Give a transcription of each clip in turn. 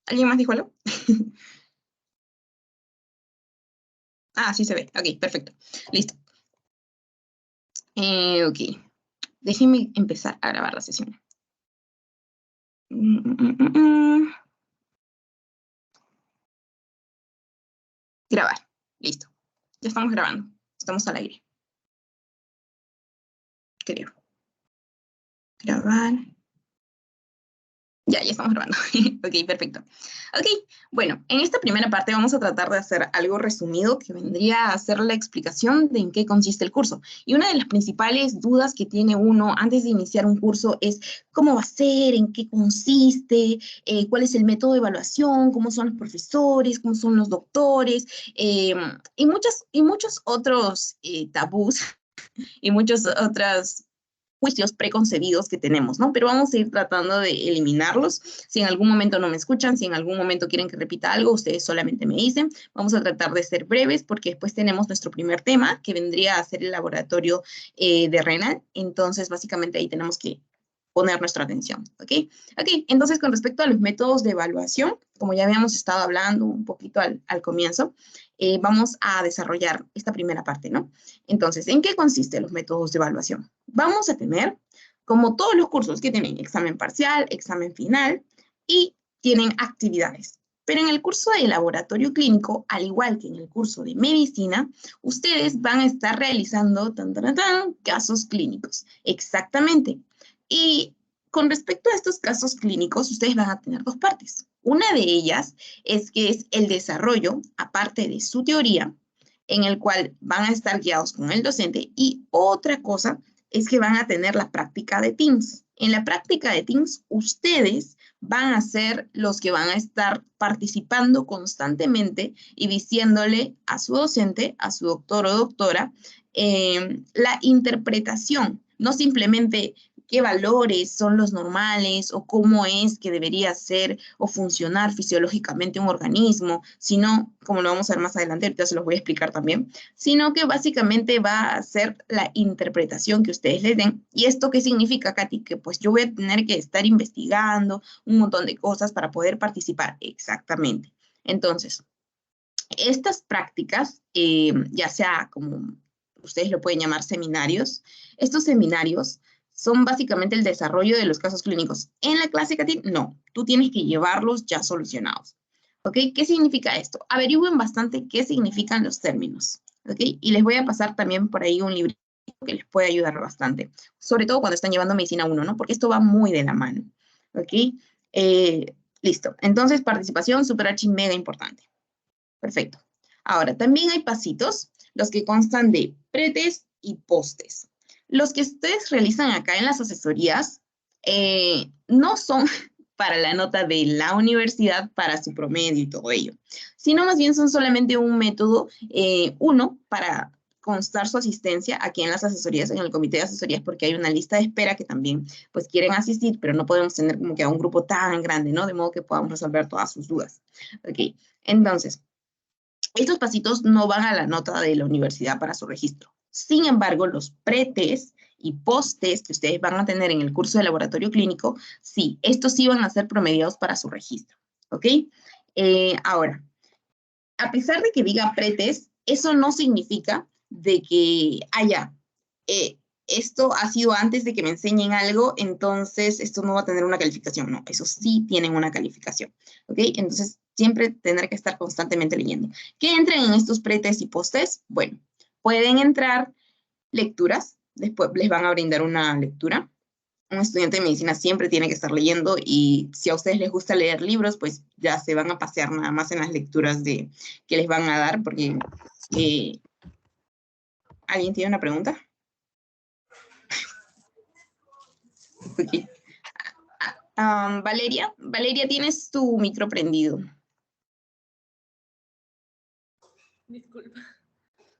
¿Alguien más dijo algo? Ah, sí se ve. Ok, perfecto. Listo. Ok. Déjenme empezar a grabar la sesión. Grabar. Listo. Ya estamos grabando. Estamos al aire. Creo. Grabar. Ya estamos grabando. Ok, perfecto. Ok, bueno, en esta primera parte vamos a tratar de hacer algo resumido que vendría a ser la explicación de en qué consiste el curso. Y una de las principales dudas que tiene uno antes de iniciar un curso es cómo va a ser, en qué consiste, cuál es el método de evaluación, cómo son los profesores, cómo son los doctores, y muchos otros tabús y muchas otras juicios preconcebidos que tenemos, ¿no? Pero vamos a ir tratando de eliminarlos. Si en algún momento no me escuchan, si en algún momento quieren que repita algo, ustedes solamente me dicen. Vamos a tratar de ser breves porque después tenemos nuestro primer tema, que vendría a ser el laboratorio de renal. Entonces, básicamente ahí tenemos que poner nuestra atención, ¿ok? Ok, entonces con respecto a los métodos de evaluación, como ya habíamos estado hablando un poquito al comienzo, vamos a desarrollar esta primera parte, ¿no? Entonces, ¿en qué consisten los métodos de evaluación? Vamos a tener, como todos los cursos que tienen examen parcial, examen final y tienen actividades. Pero en el curso de laboratorio clínico, al igual que en el curso de medicina, ustedes van a estar realizando casos clínicos. Exactamente. Y con respecto a estos casos clínicos, ustedes van a tener dos partes. Una de ellas es que es el desarrollo, aparte de su teoría, en el cual van a estar guiados con el docente, y otra cosa es que van a tener la práctica de Teams. En la práctica de Teams, ustedes van a ser los que van a estar participando constantemente y diciéndole a su docente, a su doctor o doctora, la interpretación, no simplemente qué valores son los normales o cómo es que debería ser o funcionar fisiológicamente un organismo, sino, como lo vamos a ver más adelante, ahorita se los voy a explicar también, sino que básicamente va a ser la interpretación que ustedes les den. ¿Y esto qué significa, Katy? Que pues yo voy a tener que estar investigando un montón de cosas para poder participar. Exactamente. Entonces, estas prácticas, ya sea como ustedes lo pueden llamar seminarios, estos seminarios son básicamente el desarrollo de los casos clínicos. En la clase, Katy, no, tú tienes que llevarlos ya solucionados. ¿Ok? ¿Qué significa esto? Averigüen bastante qué significan los términos. ¿Ok? Y les voy a pasar también por ahí un libro que les puede ayudar bastante, sobre todo cuando están llevando medicina 1, ¿no? Porque esto va muy de la mano. ¿Ok? Listo. Entonces, participación, super archi mega importante. Perfecto. Ahora, también hay pasitos, los que constan de pretest y postes. Los que ustedes realizan acá en las asesorías no son para la nota de la universidad, para su promedio y todo ello, sino más bien son solamente un método, uno, para constar su asistencia aquí en las asesorías, en el comité de asesorías, porque hay una lista de espera que también pues quieren asistir, pero no podemos tener como que a un grupo tan grande, ¿no? De modo que podamos resolver todas sus dudas. Ok, entonces, estos pasitos no van a la nota de la universidad para su registro. Sin embargo, los pretest y postes que ustedes van a tener en el curso de laboratorio clínico, sí, estos sí van a ser promediados para su registro. ¿Ok? Ahora, a pesar de que diga pretest, eso no significa de que haya, esto ha sido antes de que me enseñen algo, entonces esto no va a tener una calificación. No, eso sí tienen una calificación. ¿Ok? Entonces, siempre tener que estar constantemente leyendo. ¿Qué entran en estos pretest y postes? Bueno, pueden entrar lecturas, después les van a brindar una lectura. Un estudiante de medicina siempre tiene que estar leyendo, y si a ustedes les gusta leer libros, pues ya se van a pasear nada más en las lecturas que les van a dar, porque ¿alguien tiene una pregunta? Okay. Valeria, tienes tu micro prendido. Disculpa.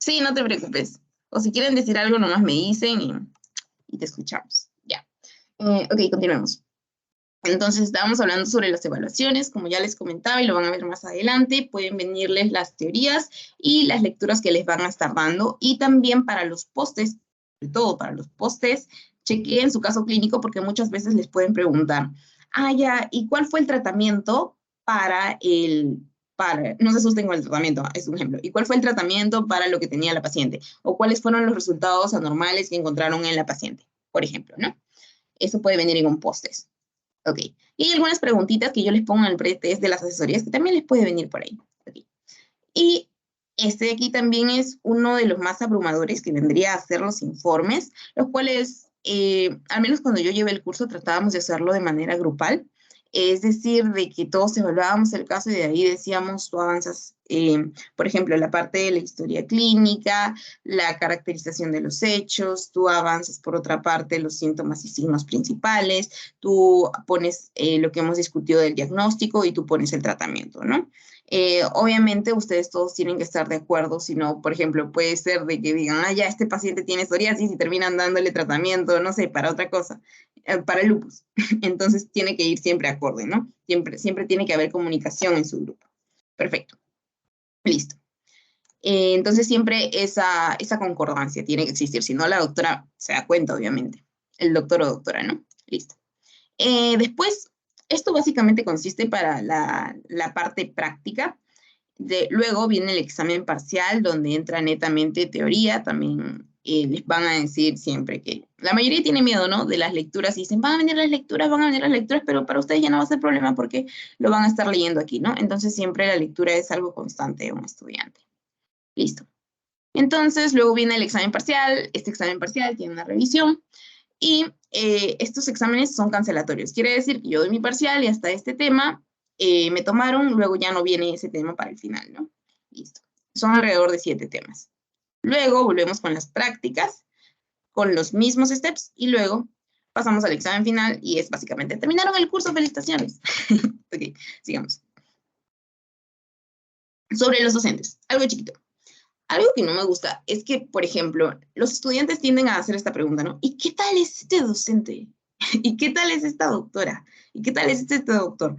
Sí, no te preocupes. O si quieren decir algo, nomás me dicen y te escuchamos. Ya. Ok, continuemos. Entonces, estábamos hablando sobre las evaluaciones, como ya les comentaba, y lo van a ver más adelante. Pueden venirles las teorías y las lecturas que les van a estar dando. Y también para los postes, sobre todo para los postes, chequeen su caso clínico, porque muchas veces les pueden preguntar, ya, ¿y cuál fue el tratamiento no se asusten con el tratamiento, es un ejemplo. ¿Y cuál fue el tratamiento para lo que tenía la paciente? ¿O cuáles fueron los resultados anormales que encontraron en la paciente? Por ejemplo, ¿no? Eso puede venir en un post-test. Ok. Y hay algunas preguntitas que yo les pongo en el pretest de las asesorías que también les puede venir por ahí. Okay. Y este de aquí también es uno de los más abrumadores que vendría a hacer los informes, los cuales, al menos cuando yo llevé el curso, tratábamos de hacerlo de manera grupal. Es decir, de que todos evaluábamos el caso y de ahí decíamos, tú avanzas, por ejemplo, la parte de la historia clínica, la caracterización de los hechos, tú avanzas por otra parte los síntomas y signos principales, tú pones lo que hemos discutido del diagnóstico y tú pones el tratamiento, ¿no? Obviamente ustedes todos tienen que estar de acuerdo, si no, por ejemplo, puede ser de que digan, ya este paciente tiene psoriasis y terminan dándole tratamiento, no sé, para otra cosa, para el lupus. Entonces tiene que ir siempre acorde, ¿no? Siempre tiene que haber comunicación en su grupo. Perfecto. Listo. Entonces siempre esa concordancia tiene que existir, si no la doctora se da cuenta, obviamente. El doctor o doctora, ¿no? Listo. Después, esto básicamente consiste para la parte práctica. Luego viene el examen parcial, donde entra netamente teoría. También les van a decir siempre que la mayoría tiene miedo, ¿no? De las lecturas y dicen, van a venir las lecturas, pero para ustedes ya no va a ser problema porque lo van a estar leyendo aquí, ¿no? Entonces siempre la lectura es algo constante de un estudiante. Listo. Entonces, luego viene el examen parcial. Este examen parcial tiene una revisión. Y estos exámenes son cancelatorios. Quiere decir que yo doy mi parcial y hasta este tema me tomaron, luego ya no viene ese tema para el final, ¿no? Listo. Son alrededor de 7 temas. Luego volvemos con las prácticas, con los mismos steps, y luego pasamos al examen final y es básicamente, terminaron el curso, felicitaciones. Ok, sigamos. Sobre los docentes, algo chiquito. Algo que no me gusta es que, por ejemplo, los estudiantes tienden a hacer esta pregunta, ¿no? ¿Y qué tal es este docente? ¿Y qué tal es esta doctora? ¿Y qué tal es este doctor?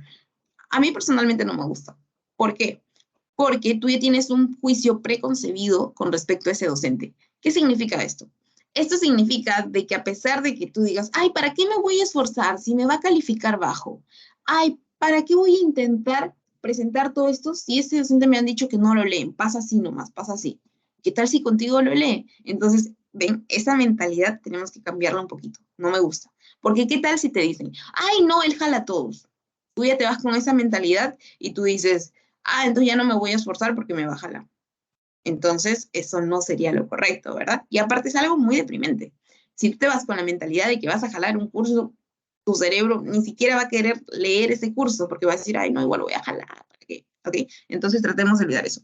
A mí personalmente no me gusta. ¿Por qué? Porque tú ya tienes un juicio preconcebido con respecto a ese docente. ¿Qué significa esto? Esto significa de que a pesar de que tú digas, ay, ¿para qué me voy a esforzar si me va a calificar bajo? Ay, ¿para qué voy a intentar presentar todo esto si ese docente me han dicho que no lo leen? Pasa así nomás, pasa así. ¿Qué tal si contigo lo lee? Entonces, ven, esa mentalidad tenemos que cambiarla un poquito. No me gusta. Porque ¿qué tal si te dicen, ay, no, él jala a todos? Tú ya te vas con esa mentalidad y tú dices, entonces ya no me voy a esforzar porque me va a jalar. Entonces, eso no sería lo correcto, ¿verdad? Y aparte es algo muy deprimente. Si tú te vas con la mentalidad de que vas a jalar un curso, tu cerebro ni siquiera va a querer leer ese curso porque va a decir, ay, no, igual voy a jalar. ¿Para qué? ¿Ok? Entonces tratemos de olvidar eso.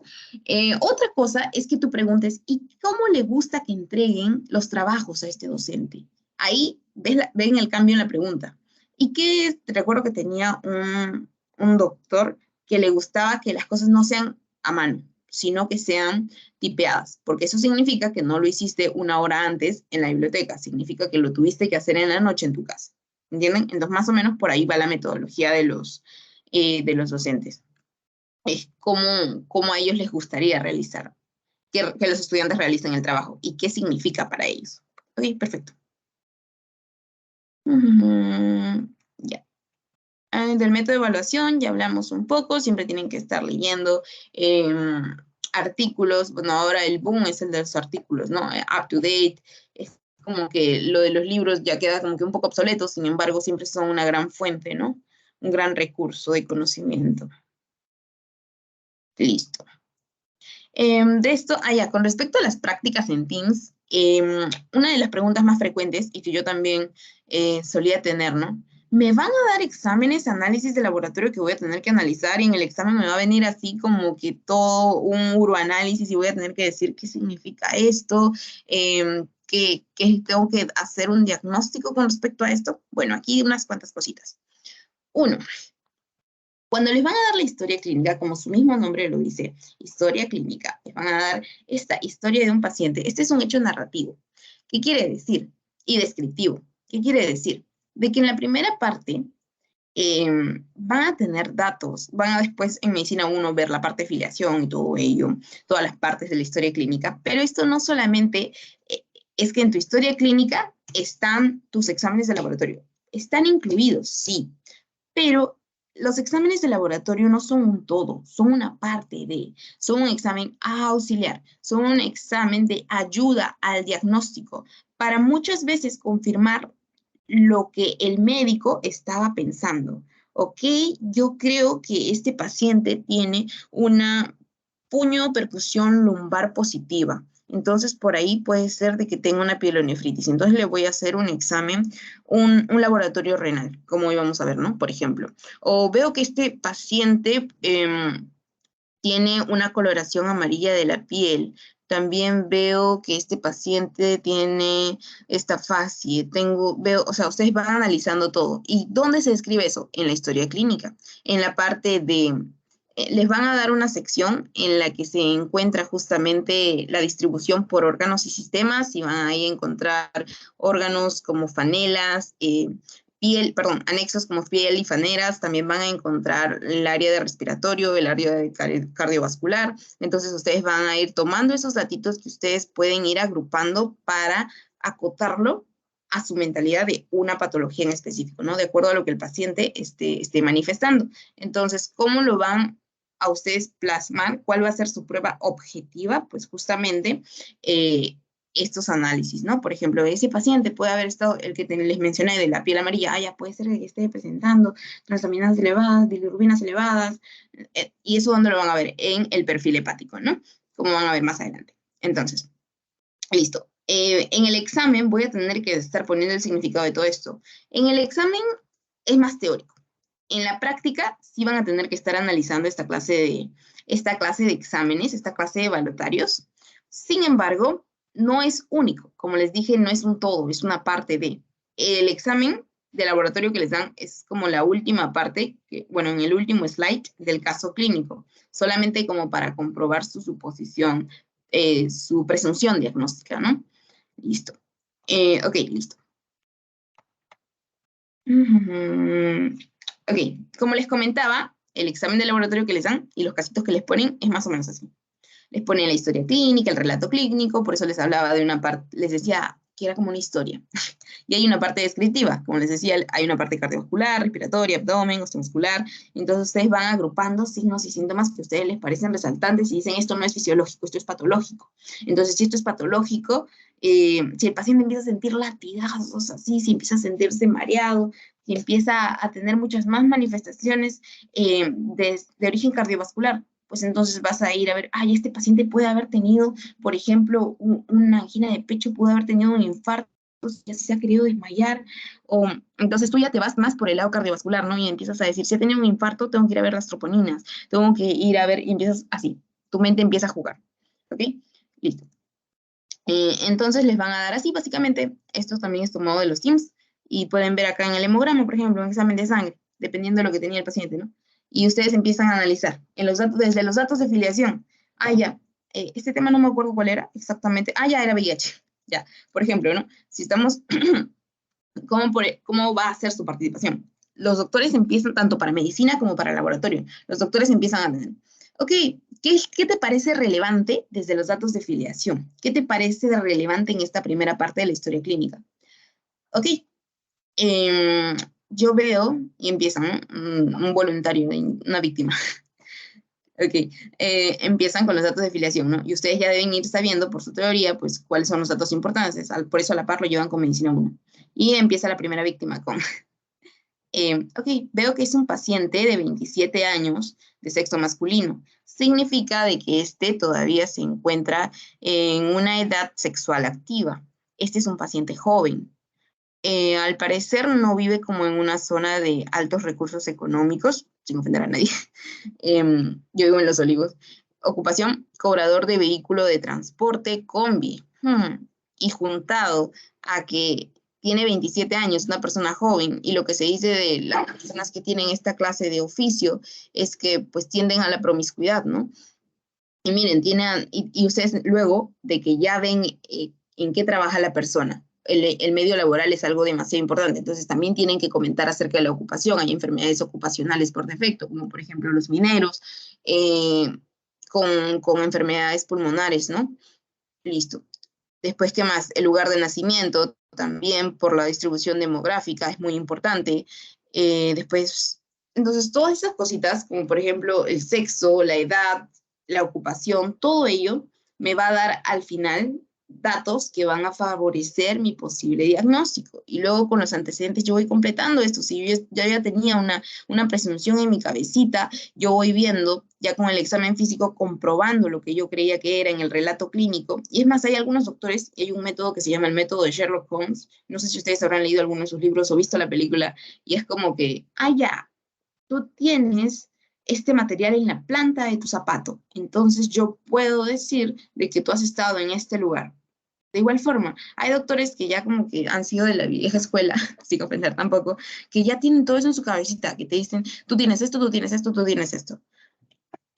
Otra cosa es que tú preguntes, ¿y cómo le gusta que entreguen los trabajos a este docente? Ahí ven el cambio en la pregunta. ¿Y qué? Te recuerdo que tenía un doctor que le gustaba que las cosas no sean a mano, sino que sean tipeadas, porque eso significa que no lo hiciste una hora antes en la biblioteca, significa que lo tuviste que hacer en la noche en tu casa, ¿entienden? Entonces, más o menos por ahí va la metodología de los docentes. Es cómo a ellos les gustaría realizar, que los estudiantes realicen el trabajo y qué significa para ellos. Ok, perfecto. Ya. Del método de evaluación ya hablamos un poco, siempre tienen que estar leyendo artículos. Bueno, ahora el boom es el de los artículos, ¿no? Up to date, es como que lo de los libros ya queda como que un poco obsoleto, sin embargo siempre son una gran fuente, ¿no? Un gran recurso de conocimiento. Listo. De esto, con respecto a las prácticas en Teams, una de las preguntas más frecuentes y que yo también solía tener, ¿no? ¿Me van a dar exámenes, análisis de laboratorio que voy a tener que analizar y en el examen me va a venir así como que todo un uroanálisis y voy a tener que decir qué significa esto, que tengo que hacer un diagnóstico con respecto a esto? Bueno, aquí unas cuantas cositas. Uno, cuando les van a dar la historia clínica, como su mismo nombre lo dice, historia clínica, les van a dar esta historia de un paciente. Este es un hecho narrativo. ¿Qué quiere decir? Y descriptivo. ¿Qué quiere decir? De que en la primera parte van a tener datos, van a después en Medicina 1 ver la parte de filiación y todo ello, todas las partes de la historia clínica, pero esto no solamente es que en tu historia clínica están tus exámenes de laboratorio. Están incluidos, sí, pero los exámenes de laboratorio no son un todo, son una parte son un examen auxiliar, son un examen de ayuda al diagnóstico para muchas veces confirmar lo que el médico estaba pensando. Ok, yo creo que este paciente tiene una puño percusión lumbar positiva. Entonces, por ahí puede ser de que tenga una pielonefritis. Entonces, le voy a hacer un examen, un laboratorio renal, como íbamos a ver, ¿no? Por ejemplo. O veo que este paciente tiene una coloración amarilla de la piel. También veo que este paciente tiene esta fascie. Veo, o sea, ustedes van analizando todo. ¿Y dónde se describe eso? En la historia clínica. En la parte les van a dar una sección en la que se encuentra justamente la distribución por órganos y sistemas y van ahí a encontrar órganos como fanelas, anexos como piel y faneras, también van a encontrar el área de respiratorio, el área de cardiovascular. Entonces ustedes van a ir tomando esos datitos que ustedes pueden ir agrupando para acotarlo a su mentalidad de una patología en específico, ¿no? De acuerdo a lo que el paciente esté manifestando. Entonces, ¿cómo lo van a ustedes plasmar? ¿Cuál va a ser su prueba objetiva? Pues justamente estos análisis, ¿no? Por ejemplo, ese paciente puede haber estado, el que les mencioné de la piel amarilla, ya puede ser que esté presentando transaminases elevadas, bilirrubinas elevadas, y eso ¿dónde lo van a ver? En el perfil hepático, ¿no? Como van a ver más adelante. Entonces, listo. En el examen voy a tener que estar poniendo el significado de todo esto. En el examen es más teórico. En la práctica sí van a tener que estar analizando esta clase de exámenes, esta clase de evaluatarios. Sin embargo, no es único. Como les dije, no es un todo, es una parte de. El examen de laboratorio que les dan es como la última parte, bueno, en el último slide del caso clínico, solamente como para comprobar su suposición, su presunción diagnóstica, ¿no? Listo. Ok, listo. Ok, como les comentaba, el examen de laboratorio que les dan y los casitos que les ponen es más o menos así. Les ponen la historia clínica, el relato clínico, por eso les hablaba de una parte, les decía que era como una historia. Y hay una parte descriptiva, como les decía, hay una parte cardiovascular, respiratoria, abdomen, osteomuscular. Entonces ustedes van agrupando signos y síntomas que a ustedes les parecen resaltantes y dicen, esto no es fisiológico, esto es patológico. Entonces, si esto es patológico, si el paciente empieza a sentir latigazos así, si empieza a sentirse mareado, si empieza a tener muchas más manifestaciones de origen cardiovascular, pues entonces vas a ir a ver, ay, este paciente puede haber tenido, por ejemplo, una angina de pecho, puede haber tenido un infarto, ya se ha querido desmayar, o entonces tú ya te vas más por el lado cardiovascular, ¿no? Y empiezas a decir, si he tenido un infarto, tengo que ir a ver las troponinas, tengo que ir a ver, y empiezas así, tu mente empieza a jugar, ¿ok? Listo. Entonces les van a dar así, básicamente, esto también es tomado de los TIMS, y pueden ver acá en el hemograma, por ejemplo, un examen de sangre, dependiendo de lo que tenía el paciente, ¿no? Y ustedes empiezan a analizar en los datos, desde los datos de filiación. Ah, ya, este tema no me acuerdo cuál era exactamente. Ah, ya, era VIH. Ya, por ejemplo, ¿no? Si estamos, ¿cómo va a ser su participación? Los doctores empiezan tanto para medicina como para laboratorio. Los doctores empiezan a tener, ok, ¿qué te parece relevante desde los datos de filiación? ¿Qué te parece relevante en esta primera parte de la historia clínica? Ok, eh, yo veo, y empiezan, un voluntario, una víctima. Ok, empiezan con los datos de filiación, ¿no? Y ustedes ya deben ir sabiendo por su teoría, pues, cuáles son los datos importantes. Por eso a la par lo llevan con medicina 1. Y empieza la primera víctima con, ok, veo que es un paciente de 27 años de sexo masculino. Significa de que este todavía se encuentra en una edad sexual activa. Este es un paciente joven. Al parecer no vive como en una zona de altos recursos económicos, sin ofender a nadie. Yo vivo en Los Olivos. Ocupación, cobrador de vehículo de transporte, combi. Y juntado a que tiene 27 años, una persona joven, y lo que se dice de las personas que tienen esta clase de oficio es que pues tienden a la promiscuidad, ¿no? Y miren, y ustedes luego de que ya ven en qué trabaja la persona, el medio laboral es algo demasiado importante, entonces también tienen que comentar acerca de la ocupación. Hay enfermedades ocupacionales por defecto, como por ejemplo los mineros, eh, con enfermedades pulmonares, ¿no? Listo. Después, ¿qué más? El lugar de nacimiento, también por la distribución demográfica, es muy importante. Después, Entonces, todas esas cositas, como por ejemplo el sexo, la edad, la ocupación, todo ello me va a dar al final datos que van a favorecer mi posible diagnóstico. Y luego con los antecedentes yo voy completando esto. Si yo ya tenía una presunción en mi cabecita, yo voy viendo, ya con el examen físico, comprobando lo que yo creía que era en el relato clínico. Y es más, hay algunos doctores, y hay un método que se llama el método de Sherlock Holmes. No sé si ustedes habrán leído alguno de sus libros o visto la película, y es como que, ya, tú tienes este material en la planta de tu zapato. Entonces yo puedo decir de que tú has estado en este lugar. De igual forma, hay doctores que ya como que han sido de la vieja escuela, sin ofender tampoco, que ya tienen todo eso en su cabecita, que te dicen, tú tienes esto, tú tienes esto, tú tienes esto.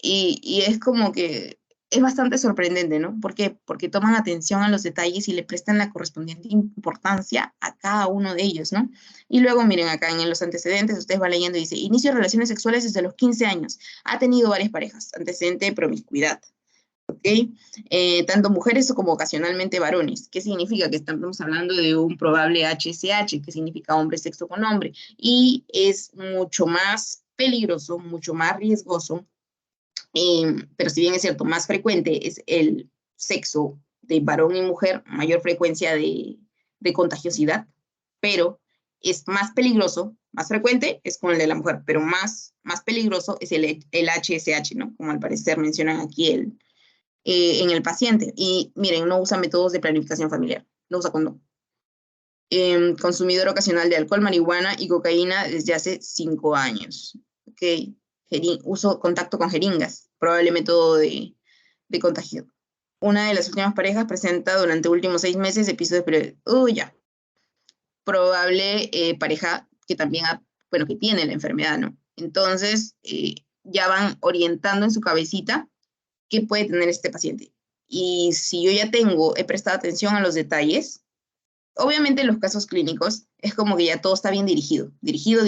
Y es como que es bastante sorprendente, ¿no? ¿Por qué? Porque toman atención a los detalles y le prestan la correspondiente importancia a cada uno de ellos, ¿no? Y luego, miren, acá en los antecedentes, ustedes van leyendo y dice, inicio de relaciones sexuales desde los 15 años. Ha tenido varias parejas, antecedente de promiscuidad. ¿Ok? Tanto mujeres como ocasionalmente varones. ¿Qué significa? Que estamos hablando de un probable HSH, que significa hombre sexo con hombre, y es mucho más peligroso, mucho más riesgoso, pero si bien es cierto, más frecuente es el sexo de varón y mujer, mayor frecuencia de contagiosidad, pero es más peligroso, más frecuente es con el de la mujer, pero más peligroso es el HSH, ¿no? Como al parecer mencionan aquí en el paciente. Y miren, no usa métodos de planificación familiar, no usa condón. Consumidor ocasional de alcohol, marihuana y cocaína desde hace 5 años. ¿Ok? Uso contacto con jeringas, probable método de contagio. Una de las últimas parejas presenta durante últimos 6 meses episodios ya. Probable pareja que también bueno, que tiene la enfermedad, ¿no? Entonces, ya van orientando en su cabecita qué puede tener este paciente. Y si yo ya he prestado atención a los detalles, obviamente en los casos clínicos es como que ya todo está bien dirigido, dirigido.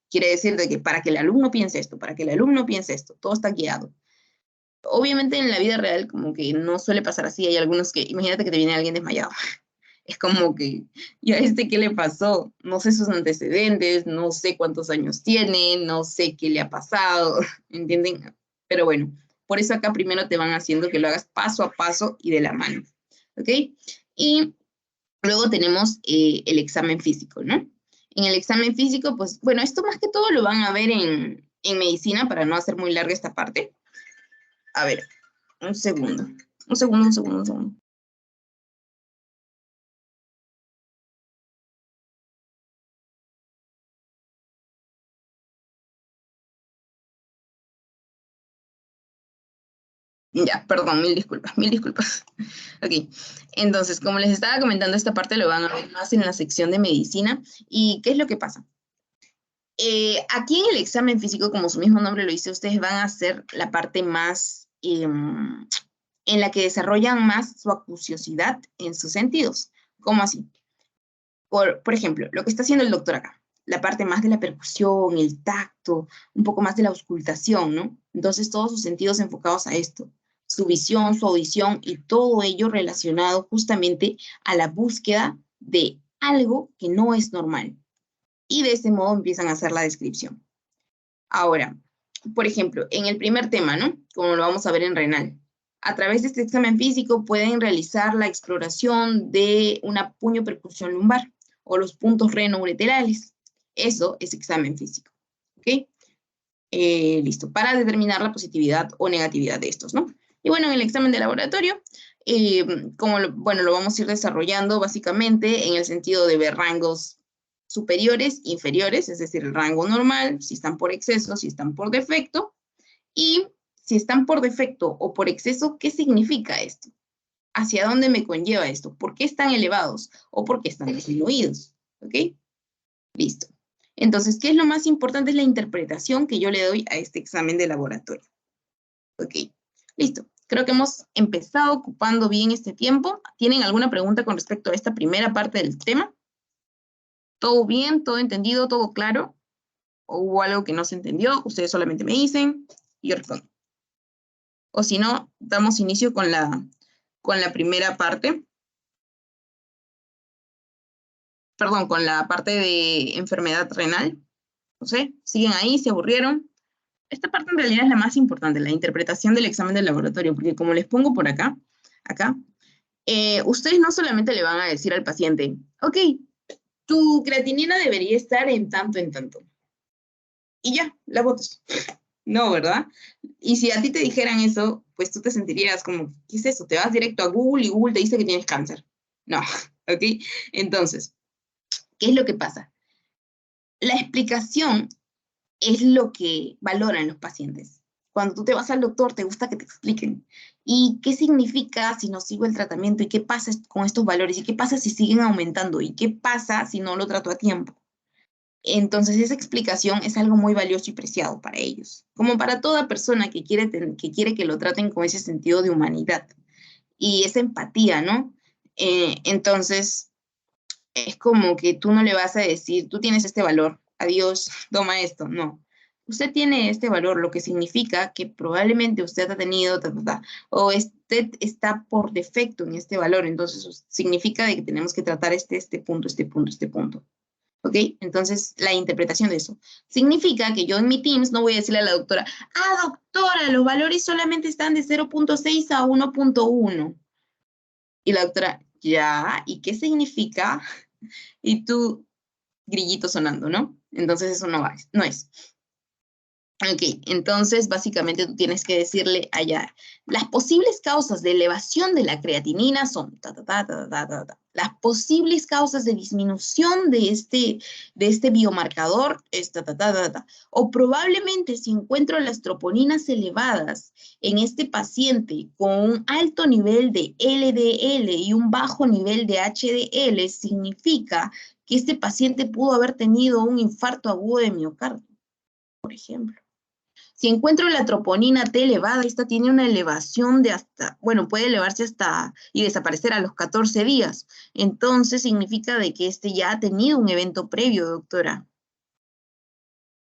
Quiere decir de que para que el alumno piense esto, para que el alumno piense esto, todo está guiado. Obviamente en la vida real como que no suele pasar así, hay algunos que, imagínate que te viene alguien desmayado, es como que, ¿y a este qué le pasó? No sé sus antecedentes, no sé cuántos años tiene, no sé qué le ha pasado, ¿entienden? Pero bueno, por eso acá primero te van haciendo que lo hagas paso a paso y de la mano, ¿ok? Y luego tenemos el examen físico, ¿no? En el examen físico, pues, bueno, esto más que todo lo van a ver en medicina para no hacer muy larga esta parte. A ver, un segundo. Un segundo. Ya, perdón, mil disculpas, mil disculpas. Ok, entonces, como les estaba comentando, esta parte lo van a ver más en la sección de medicina. ¿Y qué es lo que pasa? Aquí en el examen físico, como su mismo nombre lo dice, ustedes van a hacer la parte más en la que desarrollan más su acuciosidad en sus sentidos. ¿Cómo así? Por ejemplo, lo que está haciendo el doctor acá, la parte más de la percusión, el tacto, un poco más de la auscultación, ¿no? Entonces, todos sus sentidos enfocados a esto, su visión, su audición y todo ello relacionado justamente a la búsqueda de algo que no es normal. Y de ese modo empiezan a hacer la descripción. Ahora, por ejemplo, en el primer tema, ¿no? Como lo vamos a ver en renal. A través de este examen físico pueden realizar la exploración de una puño percusión lumbar o los puntos renoureterales. Eso es examen físico. ¿Ok? Listo, para determinar la positividad o negatividad de estos, ¿no? Y bueno, en el examen de laboratorio, bueno, lo vamos a ir desarrollando básicamente en el sentido de ver rangos superiores, inferiores, es decir, el rango normal, si están por exceso, si están por defecto, y si están por defecto o por exceso, ¿qué significa esto? ¿Hacia dónde me conlleva esto? ¿Por qué están elevados o por qué están disminuidos? ¿Ok? Listo. Entonces, ¿qué es lo más importante? Es la interpretación que yo le doy a este examen de laboratorio. Ok, listo. Creo que hemos empezado ocupando bien este tiempo. ¿Tienen alguna pregunta con respecto a esta primera parte del tema? ¿Todo bien? ¿Todo entendido? ¿Todo claro? ¿O hubo algo que no se entendió? Ustedes solamente me dicen y yo respondo. O si no, damos inicio con la primera parte. Perdón, con la parte de enfermedad renal. No sé, siguen ahí, se aburrieron. Esta parte en realidad es la más importante, la interpretación del examen del laboratorio, porque como les pongo por acá, ustedes no solamente le van a decir al paciente, ok, tu creatinina debería estar en tanto, en tanto. Y ya, la botas. No, ¿verdad? Y si a ti te dijeran eso, pues tú te sentirías como, ¿qué es eso? Te vas directo a Google y Google te dice que tienes cáncer. No, ¿ok? Entonces, ¿qué es lo que pasa? La explicación es lo que valoran los pacientes. Cuando tú te vas al doctor, te gusta que te expliquen. ¿Y qué significa si no sigo el tratamiento? ¿Y qué pasa con estos valores? ¿Y qué pasa si siguen aumentando? ¿Y qué pasa si no lo trato a tiempo? Entonces, esa explicación es algo muy valioso y preciado para ellos, como para toda persona que quiere que lo traten con ese sentido de humanidad y esa empatía, ¿no? Entonces, es como que tú no le vas a decir, tú tienes este valor, adiós, toma esto, no. Usted tiene este valor, lo que significa que probablemente usted ha tenido, o usted está por defecto en este valor, entonces significa de que tenemos que tratar este punto, este punto, este punto. ¿Ok? Entonces, la interpretación de eso. Significa que yo en mi Teams no voy a decirle a la doctora, doctora, los valores solamente están de 0.6 a 1.1. Y la doctora, ya, ¿y qué significa? Y tú, grillito sonando, ¿no? Entonces eso no es. Ok, entonces básicamente tú tienes que decirle allá, las posibles causas de elevación de la creatinina son Las posibles causas de disminución de este biomarcador es O probablemente si encuentro las troponinas elevadas en este paciente con un alto nivel de LDL y un bajo nivel de HDL, significa que este paciente pudo haber tenido un infarto agudo de miocardio, por ejemplo. Si encuentro la troponina T elevada, esta tiene una elevación de hasta, bueno, puede elevarse hasta y desaparecer a los 14 días. Entonces significa de que este ya ha tenido un evento previo, doctora.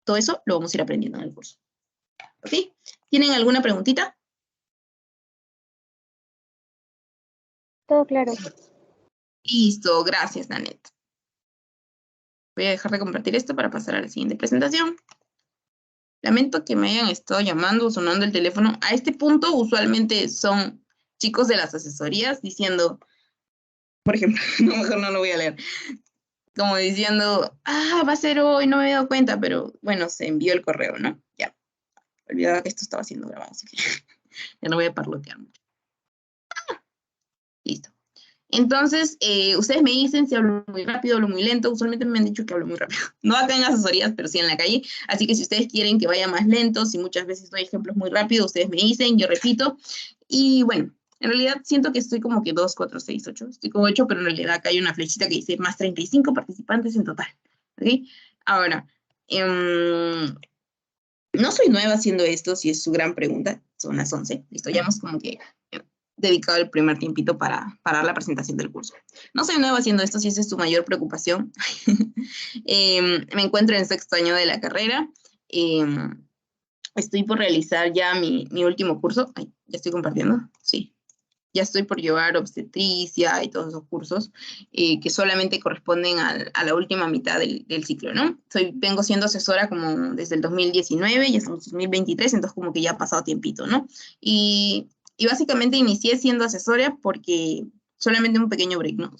Todo eso lo vamos a ir aprendiendo en el curso. ¿Ok? ¿Tienen alguna preguntita? Todo claro. Listo, gracias, Nanette. Voy a dejar de compartir esto para pasar a la siguiente presentación. Lamento que me hayan estado llamando o sonando el teléfono. A este punto usualmente son chicos de las asesorías diciendo, por ejemplo, no, mejor no lo voy a leer, como diciendo, va a ser hoy, no me he dado cuenta, pero bueno, se envió el correo, ¿no? Ya, olvidaba que esto estaba siendo grabado, así que ya no voy a parlotear mucho. Listo. Entonces, ustedes me dicen si hablo muy rápido, hablo muy lento. Usualmente me han dicho que hablo muy rápido. No acá en asesorías, pero sí en la calle. Así que si ustedes quieren que vaya más lento, si muchas veces doy ejemplos muy rápido, ustedes me dicen, yo repito. Y bueno, en realidad siento que estoy como que 2, 4, 6, 8. Estoy como 8, pero en realidad acá hay una flechita que dice más 35 participantes en total. ¿Ok? Ahora, no soy nueva haciendo esto, si es su gran pregunta. Son las 11. Listo, ya hemos como que dedicado el primer tiempito para dar la presentación del curso. No soy nueva haciendo esto, si esa es tu mayor preocupación. Me encuentro en sexto año de la carrera. Estoy por realizar ya mi último curso. Ay, ¿ya estoy compartiendo? Sí. Ya estoy por llevar obstetricia y todos esos cursos que solamente corresponden a la última mitad del ciclo, ¿no? Vengo siendo asesora como desde el 2019, ya estamos en 2023, entonces como que ya ha pasado tiempito, ¿no? Y básicamente inicié siendo asesora porque solamente un pequeño break, ¿no?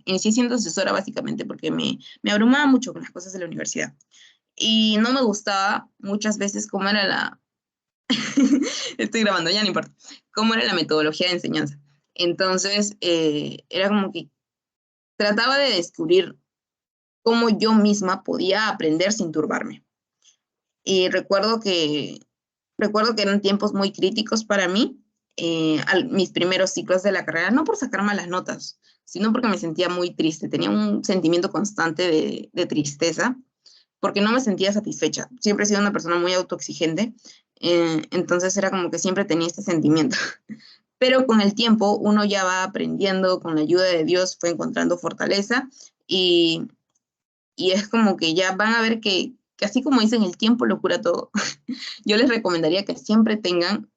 Inicié siendo asesora básicamente porque me abrumaba mucho con las cosas de la universidad. Y no me gustaba muchas veces cómo era estoy grabando, ya no importa, cómo era la metodología de enseñanza. Entonces, era como que trataba de descubrir cómo yo misma podía aprender sin turbarme. Y recuerdo que eran tiempos muy críticos para mí, mis primeros ciclos de la carrera, no por sacar malas notas, sino porque me sentía muy triste, tenía un sentimiento constante de tristeza, porque no me sentía satisfecha. Siempre he sido una persona muy autoexigente, entonces era como que siempre tenía este sentimiento. Pero con el tiempo uno ya va aprendiendo, con la ayuda de Dios fue encontrando fortaleza y, es como que ya van a ver que así como dicen, el tiempo lo cura todo. Yo les recomendaría que siempre tengan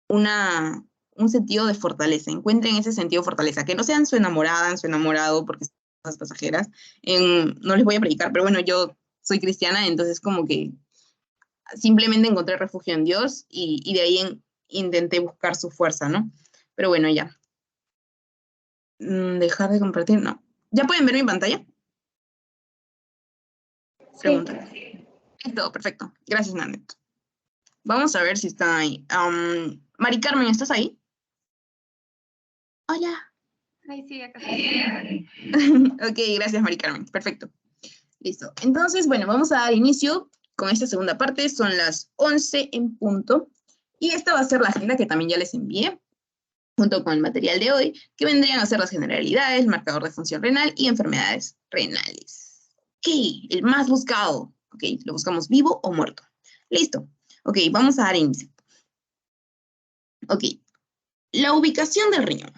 un sentido de fortaleza, encuentren ese sentido de fortaleza, que no sean su enamorada, su enamorado, porque son cosas pasajeras. No les voy a predicar, pero bueno, yo soy cristiana, entonces como que simplemente encontré refugio en Dios y de ahí intenté buscar su fuerza, ¿no? Pero bueno, ya. Dejar de compartir, no. ¿Ya pueden ver mi pantalla? Sí. Pregunta. Listo, perfecto. Gracias, Nanet. Vamos a ver si está ahí. Mari Carmen, ¿estás ahí? Hola. Ay, sí, acá estoy. Ok, gracias, Mari Carmen. Perfecto. Listo. Entonces, bueno, vamos a dar inicio con esta segunda parte. Son las 11 en punto. Y esta va a ser la agenda que también ya les envié, junto con el material de hoy, que vendrían a ser las generalidades, marcador de función renal y enfermedades renales. Ok, el más buscado. Ok, lo buscamos vivo o muerto. Listo. Ok, vamos a dar inicio. Ok, la ubicación del riñón.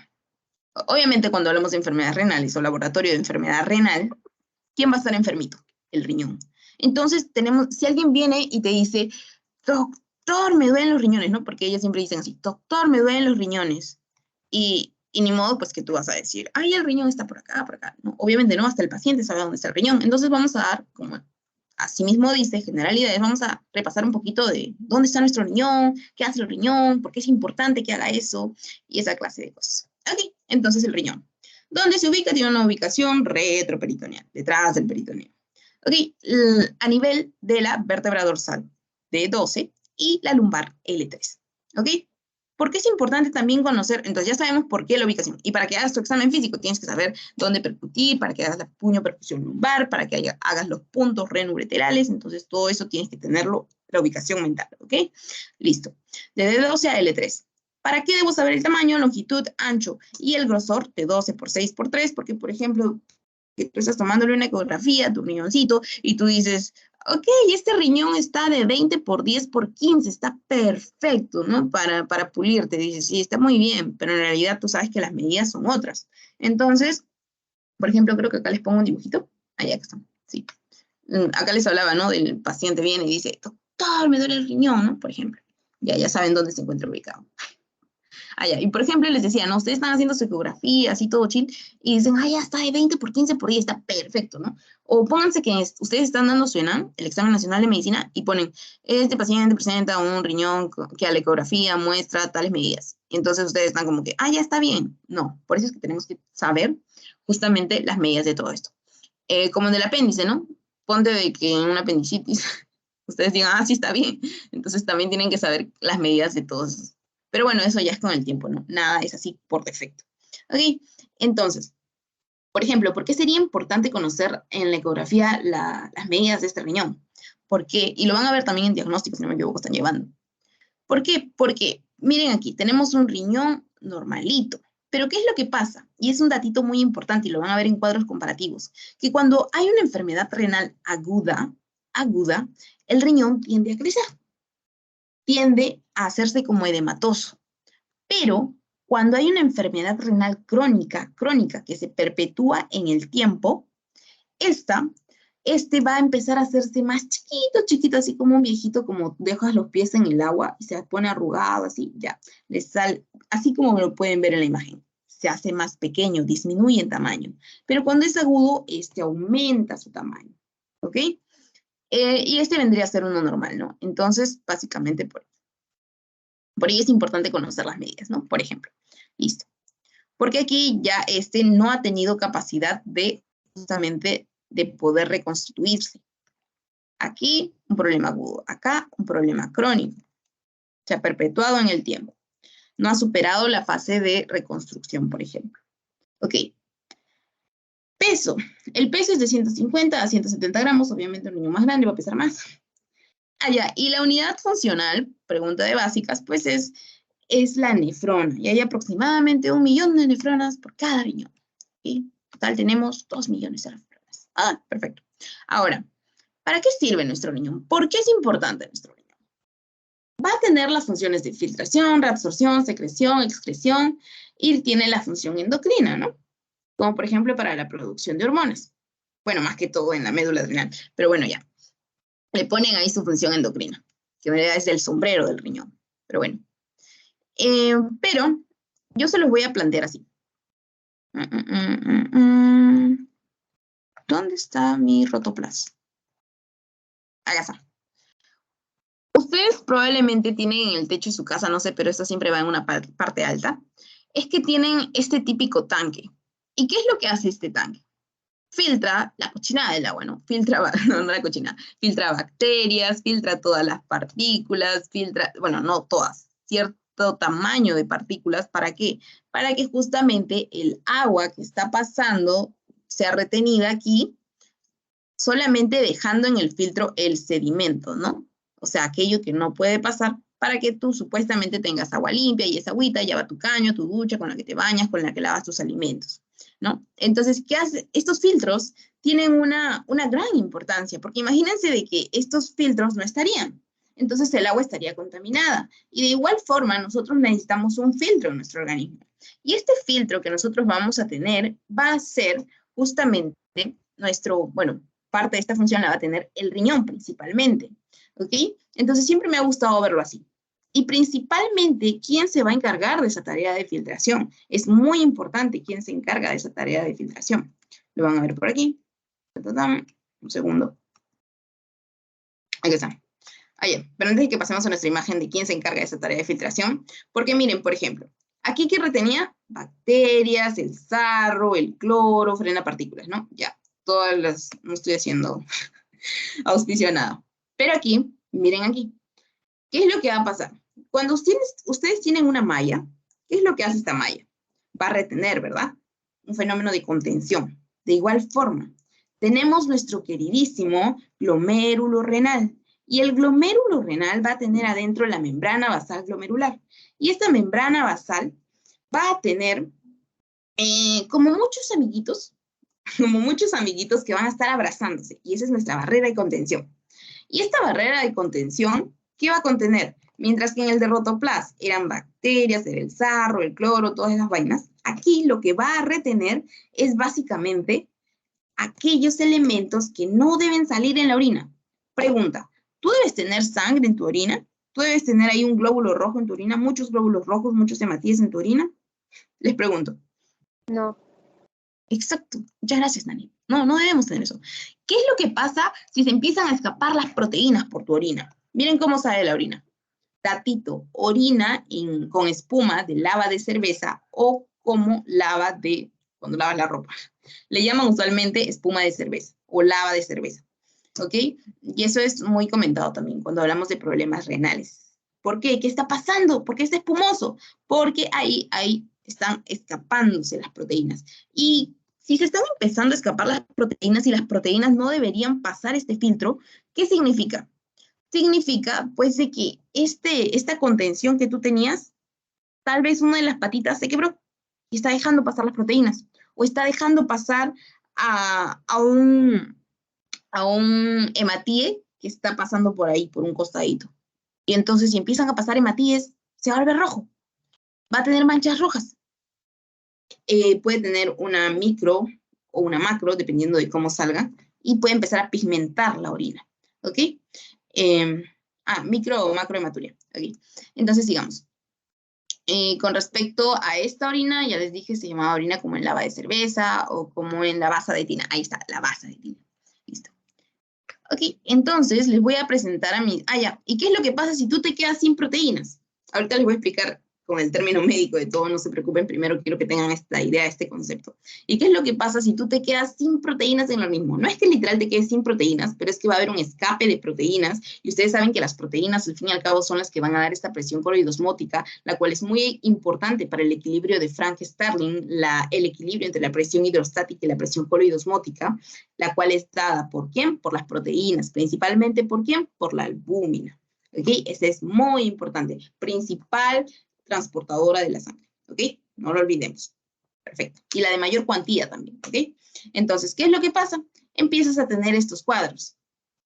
Obviamente, cuando hablamos de enfermedades renales o laboratorio de enfermedad renal, ¿quién va a estar enfermito? El riñón. Entonces, si alguien viene y te dice, doctor, me duelen los riñones, ¿no? Porque ellos siempre dicen así, doctor, me duelen los riñones. Y ni modo, pues que tú vas a decir, ay, el riñón está por acá, por acá. No, obviamente no, hasta el paciente sabe dónde está el riñón. Entonces vamos a dar, como así mismo dice, generalidades, vamos a repasar un poquito de dónde está nuestro riñón, qué hace el riñón, por qué es importante que haga eso, y esa clase de cosas. Ok, entonces el riñón. ¿Dónde se ubica? Tiene una ubicación retroperitoneal, detrás del peritoneo. Ok, a nivel de la vértebra dorsal, D12, y la lumbar, L3. Ok, ¿por qué es importante también conocer? Entonces ya sabemos por qué la ubicación. Y para que hagas tu examen físico tienes que saber dónde percutir, para que hagas la puño percusión lumbar, para que hagas los puntos renureterales. Entonces todo eso tienes que tenerlo, la ubicación mental, ¿ok? Listo. De D12 a L3. ¿Para qué debo saber el tamaño, longitud, ancho y el grosor de 12 por 6 por 3? Porque, por ejemplo, que tú estás tomándole una ecografía a tu riñoncito y tú dices, ok, este riñón está de 20 por 10 por 15, está perfecto, ¿no? Para pulirte, dices, sí, está muy bien, pero en realidad tú sabes que las medidas son otras. Entonces, por ejemplo, creo que acá les pongo un dibujito. Ahí están, sí. Acá les hablaba, ¿no? Del paciente viene y dice, doctor, me duele el riñón, ¿no? Por ejemplo. Ya saben dónde se encuentra ubicado. Allá. Y por ejemplo, les decía, ¿no? Ustedes están haciendo su ecografía, así todo chill, y dicen, ay, ya está de 20 por 15 por día, está perfecto, ¿no? O pónganse que ustedes están dando su ENAM, el examen nacional de medicina, y ponen, este paciente presenta un riñón que a la ecografía muestra tales medidas. Y entonces ustedes están como que, ah, ya está bien. No, por eso es que tenemos que saber justamente las medidas de todo esto. Como en el apéndice, ¿no? Ponte de que en una apendicitis ustedes digan, ah, sí está bien. Entonces también tienen que saber las medidas de todos. Pero bueno, eso ya es con el tiempo, ¿no? Nada es así por defecto. Ok, entonces, por ejemplo, ¿por qué sería importante conocer en la ecografía las medidas de este riñón? ¿Por qué? Y lo van a ver también en diagnósticos, si no me equivoco, están llevando. ¿Por qué? Porque, miren aquí, tenemos un riñón normalito. Pero ¿qué es lo que pasa? Y es un datito muy importante y lo van a ver en cuadros comparativos, que cuando hay una enfermedad renal aguda, el riñón tiende a crecer, tiende a hacerse como edematoso. Pero cuando hay una enfermedad renal crónica, que se perpetúa en el tiempo, este va a empezar a hacerse más chiquito, chiquito, así como un viejito, como dejas los pies en el agua y se pone arrugado, así, ya, así como lo pueden ver en la imagen. Se hace más pequeño, disminuye en tamaño. Pero cuando es agudo, este aumenta su tamaño, ¿ok? Y este vendría a ser uno normal, ¿no? Entonces, básicamente por ello es importante conocer las medidas, ¿no? Por ejemplo, listo. Porque aquí ya este no ha tenido capacidad de justamente de poder reconstituirse. Aquí un problema agudo, acá un problema crónico. Se ha perpetuado en el tiempo. No ha superado la fase de reconstrucción, por ejemplo. Ok. Peso. El peso es de 150 a 170 gramos. Obviamente un niño más grande va a pesar más. Allá. Y la unidad funcional, pregunta de básicas, pues es la nefrona. Y hay aproximadamente 1 millón de nefronas por cada riñón. ¿Sí? En total tenemos 2 millones de nefronas. Ah, perfecto. Ahora, ¿para qué sirve nuestro riñón? ¿Por qué es importante nuestro riñón? Va a tener las funciones de filtración, reabsorción, secreción, excreción, y tiene la función endocrina, ¿no? Como por ejemplo para la producción de hormonas. Bueno, más que todo en la médula adrenal, pero bueno, ya. Le ponen ahí su función endocrina, que en realidad es el sombrero del riñón. Pero bueno. Pero yo se los voy a plantear así. ¿Dónde está mi rotoplas? acá está. Ustedes probablemente tienen en el techo de su casa, no sé, pero esto siempre va en una parte alta, es que tienen este típico tanque. ¿Y qué es lo que hace este tanque? Filtra la cochinada del agua, ¿no? Filtra, no la cochinada, filtra bacterias, filtra todas las partículas, filtra, bueno, no todas, cierto tamaño de partículas, ¿para qué? Para que justamente el agua que está pasando sea retenida aquí, solamente dejando en el filtro el sedimento, ¿no? O sea, aquello que no puede pasar para que tú supuestamente tengas agua limpia y esa agüita ya va a tu caño, tu ducha, con la que te bañas, con la que lavas tus alimentos, ¿no? Entonces, ¿qué hace? Estos filtros tienen una gran importancia, porque imagínense de que estos filtros no estarían. Entonces el agua estaría contaminada. Y de igual forma, nosotros necesitamos un filtro en nuestro organismo. Y este filtro que nosotros vamos a tener va a ser justamente nuestro, bueno, parte de esta función la va a tener el riñón principalmente, ¿ok? Entonces siempre me ha gustado verlo así. Y principalmente, ¿quién se va a encargar de esa tarea de filtración? Es muy importante quién se encarga de esa tarea de filtración. Lo van a ver por aquí. Un segundo. Aquí está. Ahí, pero antes de que pasemos a nuestra imagen de quién se encarga de esa tarea de filtración, porque miren, por ejemplo, aquí que retenía bacterias, el sarro, el cloro, frena partículas, ¿no? Ya, todas las, no estoy haciendo auspicionado. Pero aquí, miren aquí, ¿qué es lo que va a pasar? Cuando ustedes tienen una malla, ¿qué es lo que hace esta malla? Va a retener, ¿verdad? Un fenómeno de contención. De igual forma, tenemos nuestro queridísimo glomérulo renal. Y el glomérulo renal va a tener adentro la membrana basal glomerular. Y esta membrana basal va a tener como muchos amiguitos que van a estar abrazándose. Y esa es nuestra barrera de contención. Y esta barrera de contención, ¿qué va a contener? Mientras que en el de rotoplas eran bacterias, era el sarro, el cloro, todas esas vainas, aquí lo que va a retener es básicamente aquellos elementos que no deben salir en la orina. Pregunta, ¿tú debes tener sangre en tu orina? ¿Tú debes tener ahí un glóbulo rojo en tu orina? ¿Muchos glóbulos rojos, muchos hematíes en tu orina? Les pregunto. No. Exacto. Muchas gracias, Nani. No, no debemos tener eso. ¿Qué es lo que pasa si se empiezan a escapar las proteínas por tu orina? Miren cómo sale la orina. Datito, orina con espuma de lava de cerveza o como lava de, cuando lavas la ropa. Le llaman usualmente espuma de cerveza o lava de cerveza. ¿Ok? Y eso es muy comentado también cuando hablamos de problemas renales. ¿Por qué? ¿Qué está pasando? ¿Por qué está espumoso? Porque ahí están escapándose las proteínas. Y si se están empezando a escapar las proteínas y las proteínas no deberían pasar este filtro, ¿qué significa? Significa, pues, de que esta contención que tú tenías, tal vez una de las patitas se quebró y está dejando pasar las proteínas o está dejando pasar a un hematíe que está pasando por ahí, por un costadito. Y entonces, si empiezan a pasar hematíes, se va a volver rojo. Va a tener manchas rojas. Puede tener una micro o una macro, dependiendo de cómo salga, y puede empezar a pigmentar la orina. ¿Ok? Micro o macrohematuria. ¿Ok? Entonces, sigamos. Con respecto a esta orina, ya les dije, se llamaba orina como en lava de cerveza o como en la basa de tina. Ahí está, la basa de tina. Listo. Ok, entonces les voy a presentar a mi... ya. ¿Y qué es lo que pasa si tú te quedas sin proteínas? Ahorita les voy a explicar con el término médico de todo, no se preocupen, primero quiero que tengan esta idea, este concepto. ¿Y qué es lo que pasa si tú te quedas sin proteínas en el organismo? No es que literal te quedes sin proteínas, pero es que va a haber un escape de proteínas, y ustedes saben que las proteínas, al fin y al cabo, son las que van a dar esta presión coloidosmótica, la cual es muy importante para el equilibrio de Frank Starling, el equilibrio entre la presión hidrostática y la presión coloidosmótica, la cual es dada ¿por quién? Por las proteínas, principalmente ¿por quién? Por la albúmina. ¿Ok? Ese es muy importante. Principal transportadora de la sangre, ¿ok? No lo olvidemos. Perfecto. Y la de mayor cuantía también, ¿ok? Entonces, ¿qué es lo que pasa? Empiezas a tener estos cuadros.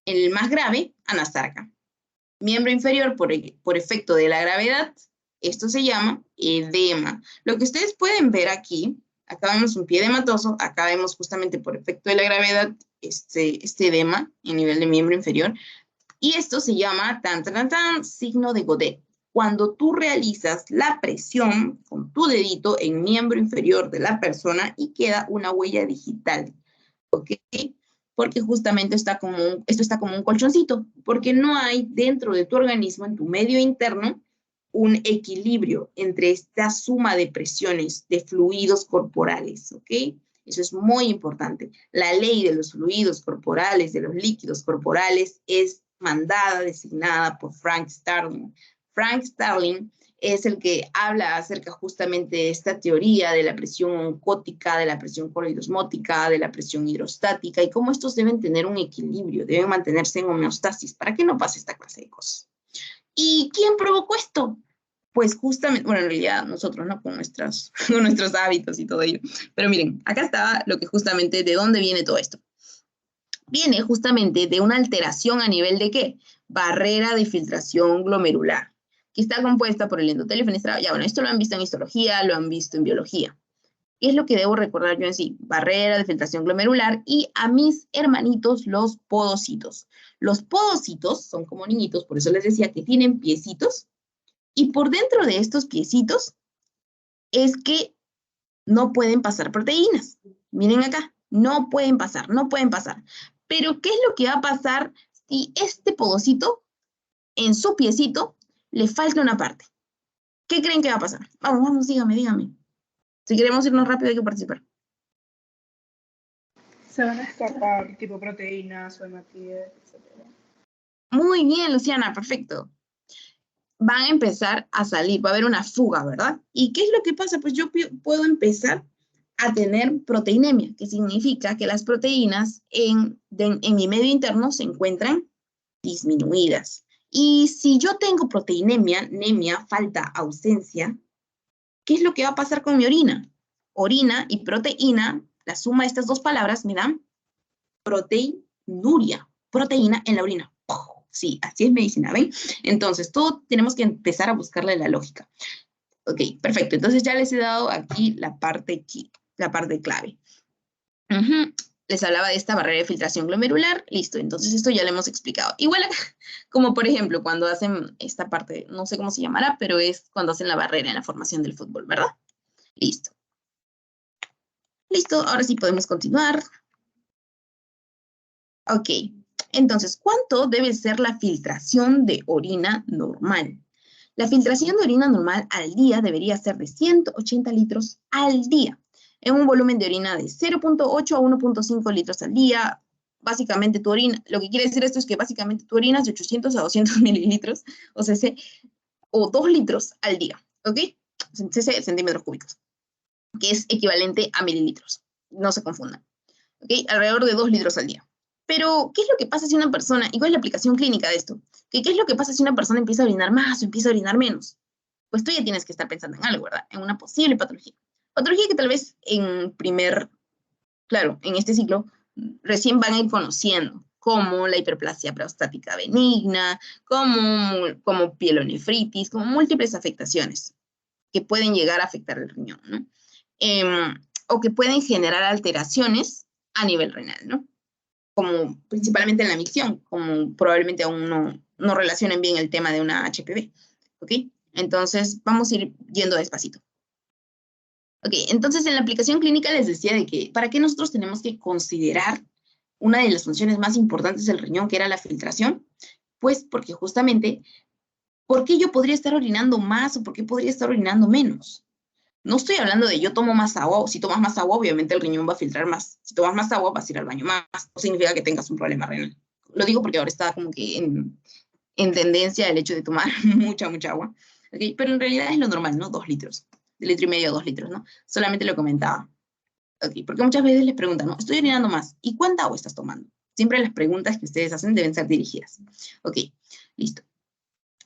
El más grave, anasarca. Miembro inferior por efecto de la gravedad, esto se llama edema. Lo que ustedes pueden ver aquí, acá vemos un pie edematoso, acá vemos justamente por efecto de la gravedad este edema en nivel de miembro inferior, y esto se llama signo de Godet. Cuando tú realizas la presión con tu dedito en miembro inferior de la persona y queda una huella digital, ¿ok? porque justamente esto está como un colchoncito, porque no hay dentro de tu organismo, en tu medio interno, un equilibrio entre esta suma de presiones, de fluidos corporales, ¿ok? Eso es muy importante. La ley de los fluidos corporales, de los líquidos corporales, es mandada, designada por Frank Starling. Frank Starling es el que habla acerca justamente de esta teoría de la presión oncótica, de la presión coloidosmótica, de la presión hidrostática, y cómo estos deben tener un equilibrio, deben mantenerse en homeostasis para que no pase esta clase de cosas. ¿Y quién provocó esto? Pues justamente, bueno, en realidad nosotros, ¿no? Con nuestros hábitos y todo ello. Pero miren, acá está lo que justamente, ¿de dónde viene todo esto? Viene justamente de una alteración a nivel de ¿qué? Barrera de filtración glomerular, que está compuesta por el endotelio fenestrado. Ya, bueno, esto lo han visto en histología, lo han visto en biología. ¿Qué es lo que debo recordar yo en sí? Barrera de filtración glomerular y a mis hermanitos los podocitos. Los podocitos son como niñitos, por eso les decía que tienen piecitos, y por dentro de estos piecitos es que no pueden pasar proteínas. Miren acá, no pueden pasar, no pueden pasar. Pero ¿qué es lo que va a pasar si este podocito, en su piecito, le falta una parte? ¿Qué creen que va a pasar? Vamos, vamos, dígame. Si queremos irnos rápido hay que participar. Se van a escapar tipo proteínas o hematíes, etc. Muy bien, Luciana, perfecto. Van a empezar a salir, va a haber una fuga, ¿verdad? ¿Y qué es lo que pasa? Pues yo puedo empezar a tener proteinemia, que significa que las proteínas en mi medio interno se encuentran disminuidas. Y si yo tengo proteinemia, anemia, falta, ausencia, ¿qué es lo que va a pasar con mi orina? Orina y proteína, la suma de estas dos palabras me dan proteinuria, proteína en la orina. Sí, así es medicina, ¿ven? Entonces, todo tenemos que empezar a buscarle la lógica. Ok, perfecto. Entonces ya les he dado aquí la parte clave. Les hablaba de esta barrera de filtración glomerular. Listo, entonces esto ya lo hemos explicado. Igual acá, como por ejemplo, cuando hacen esta parte, no sé cómo se llamará, pero es cuando hacen la barrera en la formación del fútbol, ¿verdad? Listo. Listo, ahora sí podemos continuar. Ok, entonces, ¿cuánto debe ser la filtración de orina normal? La filtración de orina normal al día debería ser de 180 litros al día, en un volumen de orina de 0.8 a 1.5 litros al día. Básicamente tu orina, lo que quiere decir esto es que básicamente tu orina es de 800 a 200 mililitros, o cc, o 2 litros al día, ¿ok? cc, centímetros cúbicos, que es equivalente a mililitros, no se confundan, ¿ok? Alrededor de 2 litros al día. Pero, ¿qué es lo que pasa si una persona, y cuál es la aplicación clínica de esto? ¿Qué es lo que pasa si una persona empieza a orinar más o empieza a orinar menos? Pues tú ya tienes que estar pensando en algo, ¿verdad? En una posible patología. Patología que tal vez claro, en este ciclo, recién van a ir conociendo, como la hiperplasia prostática benigna, como pielonefritis, como múltiples afectaciones que pueden llegar a afectar el riñón, ¿no? O que pueden generar alteraciones a nivel renal, ¿no? Como principalmente en la micción, como probablemente aún no relacionen bien el tema de una HPV, ¿ok? Entonces, vamos a ir yendo despacito. Ok, entonces en la aplicación clínica les decía de que para qué nosotros tenemos que considerar una de las funciones más importantes del riñón, que era la filtración, pues porque justamente, ¿por qué yo podría estar orinando más o por qué podría estar orinando menos? No estoy hablando de yo tomo más agua, o si tomas más agua, obviamente el riñón va a filtrar más. Si tomas más agua, vas a ir al baño más. No significa que tengas un problema renal. Lo digo porque ahora está como que en tendencia el hecho de tomar mucha agua. ¿Okay? Pero en realidad es lo normal, ¿no? 2 litros. De litro y medio a 2 litros, ¿no? Solamente lo comentaba. Okay, porque muchas veces les preguntan, ¿no? Estoy orinando más. ¿Y cuánta agua estás tomando? Siempre las preguntas que ustedes hacen deben ser dirigidas. Ok, listo.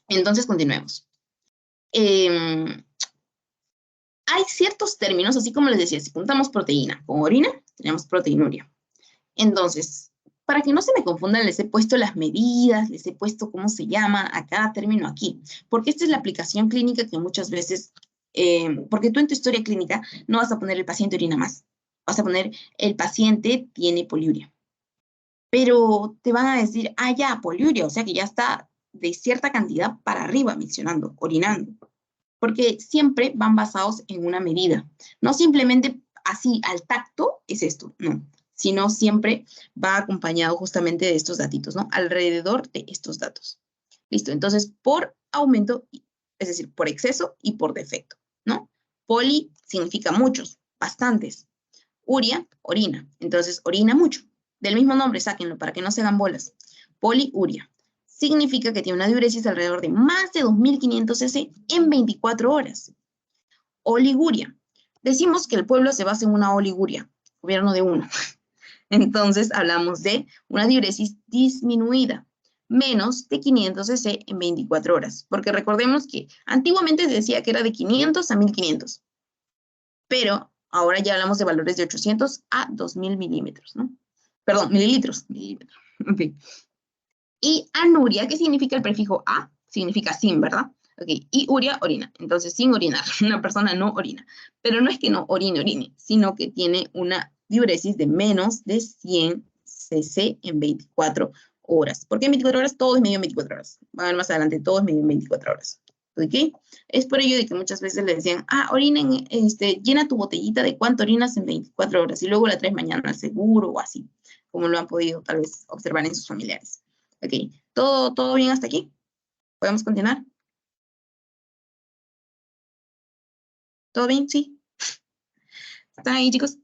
Entonces, continuemos. Hay ciertos términos, así como les decía, si juntamos proteína con orina, tenemos proteinuria. Entonces, para que no se me confundan, les he puesto las medidas, les he puesto cómo se llama a cada término aquí, porque esta es la aplicación clínica que muchas veces, porque tú en tu historia clínica no vas a poner el paciente orina más, vas a poner el paciente tiene poliuria. Pero te van a decir, ya, poliuria, o sea que ya está de cierta cantidad para arriba mencionando, orinando. Porque siempre van basados en una medida. No simplemente así al tacto es esto, no. sino siempre va acompañado justamente de estos datitos, ¿no? Alrededor de estos datos. Listo, entonces por aumento, es decir, por exceso y por defecto, ¿no? Poli significa muchos, bastantes. Uria, orina, entonces orina mucho. Del mismo nombre, sáquenlo para que no se hagan bolas. Poliuria significa que tiene una diuresis alrededor de más de 2500 cc en 24 horas. Oliguria. Decimos que el pueblo se basa en una oliguria, gobierno de uno. Entonces hablamos de una diuresis disminuida, menos de 500 cc en 24 horas. Porque recordemos que antiguamente se decía que era de 500 a 1500. Pero ahora ya hablamos de valores de 800 a 2000 milímetros, ¿no? Perdón, mililitros. Okay. Y anuria, ¿qué significa el prefijo a? Significa sin, ¿verdad? Ok, y uria, orina. Entonces, sin orinar. Una persona no orina. Pero no es que no orine, sino que tiene una diuresis de menos de 100 cc en 24 horas. ¿Por qué en 24 horas? Todo es medio en 24 horas. Van a ver más adelante, todo es medio en 24 horas. ¿Ok? Es por ello de que muchas veces le decían, orinen, llena tu botellita de cuánto orinas en 24 horas y luego la traes mañana al seguro o así, como lo han podido tal vez observar en sus familiares. Ok, ¿todo bien hasta aquí? ¿Podemos continuar? ¿Todo bien? ¿Sí? ¿Están ahí, chicos?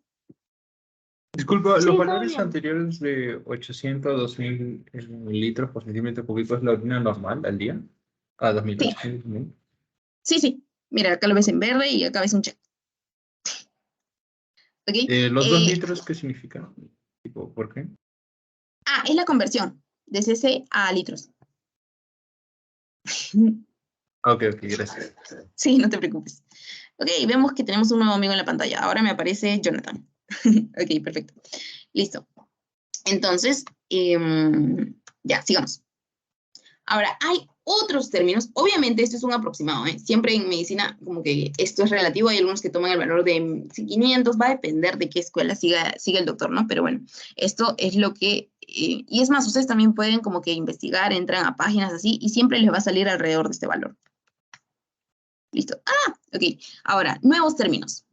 Disculpa, Sí, los todo valores bien. anteriores de 800 a 2000 litros por centímetro cúbico es la orina normal al día. A Sí, 2800 también. sí. Mira, acá lo ves en verde y acá ves un check. ¿Ok? ¿Los 2 litros qué significan? Tipo, ¿por qué? Es la conversión de cc a litros. Ok, gracias. Sí, no te preocupes. Ok, vemos que tenemos un nuevo amigo en la pantalla. Ahora me aparece Jonathan. Ok, perfecto. Listo. Entonces, ya, sigamos. Ahora, hay otros términos. Obviamente, esto es un aproximado, ¿eh? Siempre en medicina, como que esto es relativo. Hay algunos que toman el valor de 500, va a depender de qué escuela siga el doctor, ¿no? Pero bueno, esto es lo que... y es más, ustedes también pueden como que investigar, entran a páginas así, y siempre les va a salir alrededor de este valor. Listo. Ok. Ahora, nuevos términos.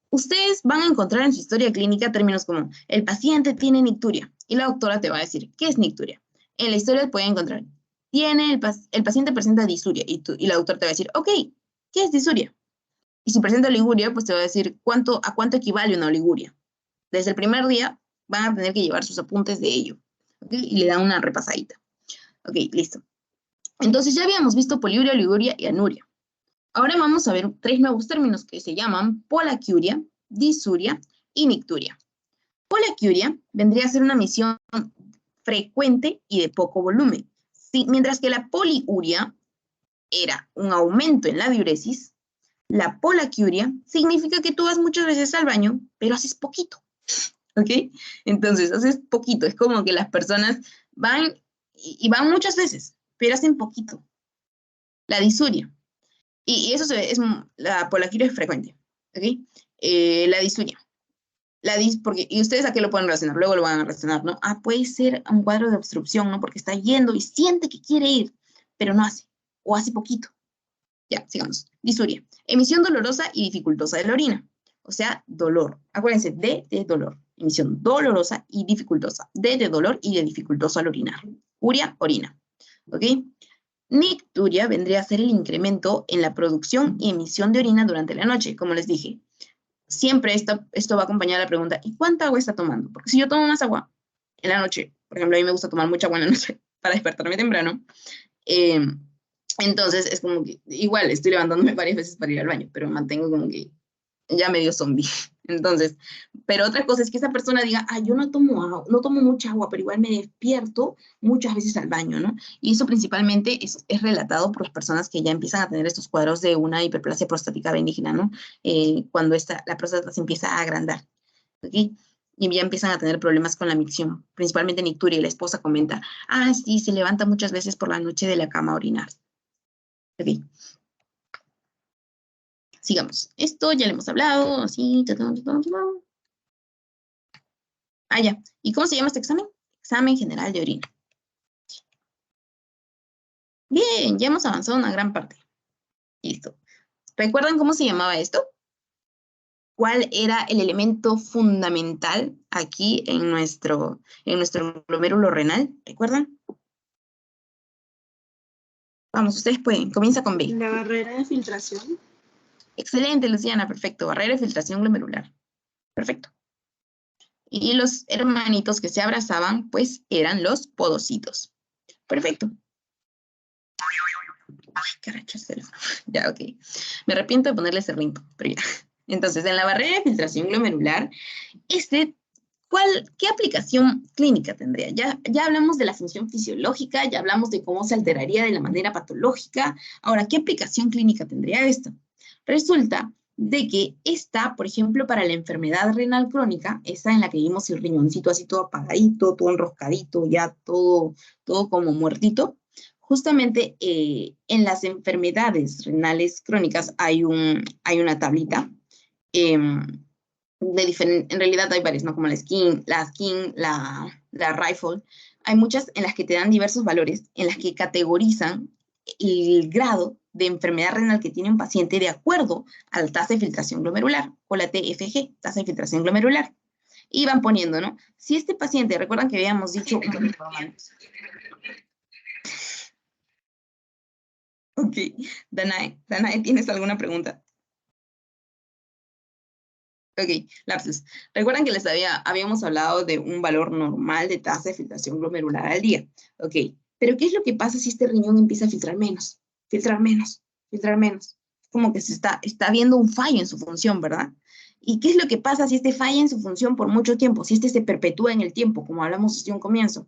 Ustedes van a encontrar en su historia clínica términos como el paciente tiene nicturia y la doctora te va a decir, ¿qué es nicturia? En la historia pueden encontrar, el paciente presenta disuria y la doctora te va a decir, ok, ¿qué es disuria? Y si presenta oliguria, pues te va a decir a cuánto equivale una oliguria. Desde el primer día van a tener que llevar sus apuntes de ello, ¿ok? Y le dan una repasadita. Ok, listo. Entonces ya habíamos visto poliuria, oliguria y anuria. Ahora vamos a ver 3 nuevos términos que se llaman polaquiuria, disuria y nicturia. Polaquiuria vendría a ser una emisión frecuente y de poco volumen, sí, mientras que la poliuria era un aumento en la diuresis. La polaquiuria significa que tú vas muchas veces al baño, pero haces poquito, ¿ok? Entonces, haces poquito, es como que las personas van y van muchas veces, pero hacen poquito. La disuria. Y eso la polaquiuria es frecuente, ¿ok? La disuria. Y ustedes a qué lo pueden relacionar, luego lo van a relacionar, ¿no? Puede ser un cuadro de obstrucción, ¿no? Porque está yendo y siente que quiere ir, pero no hace, o hace poquito. Ya, sigamos. Disuria. Emisión dolorosa y dificultosa de la orina. O sea, dolor. Acuérdense, de dolor. Emisión dolorosa y dificultosa. De dolor y de dificultoso al orinar. Uria, orina. ¿Ok? Nicturia vendría a ser el incremento en la producción y emisión de orina durante la noche, como les dije. Siempre esto va acompañado de la pregunta, ¿y cuánta agua está tomando? Porque si yo tomo más agua en la noche, por ejemplo, a mí me gusta tomar mucha agua en la noche para despertarme temprano, entonces es como que igual estoy levantándome varias veces para ir al baño, pero mantengo como que ya medio zombie. Entonces, pero otra cosa es que esa persona diga, yo no tomo mucha agua, pero igual me despierto muchas veces al baño, ¿no? Y eso principalmente es relatado por las personas que ya empiezan a tener estos cuadros de una hiperplasia prostática benigna, ¿no? Cuando la próstata se empieza a agrandar, ¿ok? Y ya empiezan a tener problemas con la micción, principalmente nicturia, y la esposa comenta, sí, se levanta muchas veces por la noche de la cama a orinar. ¿Ok? Sigamos. Esto ya le hemos hablado, así. Ya. ¿Y cómo se llama este examen? Examen general de orina. Bien, ya hemos avanzado una gran parte. Listo. ¿Recuerdan cómo se llamaba esto? ¿cuál era el elemento fundamental aquí en nuestro glomérulo renal? ¿Recuerdan? Vamos, ustedes pueden. Comienza con B. La barrera de filtración. Excelente, Luciana. Perfecto. Barrera de filtración glomerular. Perfecto. Y los hermanitos que se abrazaban, pues, eran los podocitos. Perfecto. Ay, caracho, es teléfono. Ya, ok. Me arrepiento de ponerle ese rinto, pero ya. Entonces, en la barrera de filtración glomerular, ¿qué aplicación clínica tendría? Ya hablamos de la función fisiológica, ya hablamos de cómo se alteraría de la manera patológica. Ahora, ¿qué aplicación clínica tendría esto? Resulta de que esta, por ejemplo, para la enfermedad renal crónica, esa en la que vimos el riñoncito así todo apagadito, todo enroscadito, ya todo como muertito, justamente en las enfermedades renales crónicas hay una tablita en realidad hay varias, ¿no? Como la Rifle. Hay muchas en las que te dan diversos valores, en las que categorizan el grado de enfermedad renal que tiene un paciente de acuerdo a la tasa de filtración glomerular, o la TFG, tasa de filtración glomerular. Y van poniendo, ¿no? Si este paciente, recuerdan que habíamos dicho... Ok, Danae, ¿tienes alguna pregunta? Ok, lapsus. Recuerdan que habíamos hablado de un valor normal de tasa de filtración glomerular al día. Ok, pero ¿qué es lo que pasa si este riñón empieza a filtrar menos? Filtrar menos, filtrar menos. Como que está viendo un fallo en su función, ¿verdad? ¿Y qué es lo que pasa si este falla en su función por mucho tiempo? Si este se perpetúa en el tiempo, como hablamos desde un comienzo,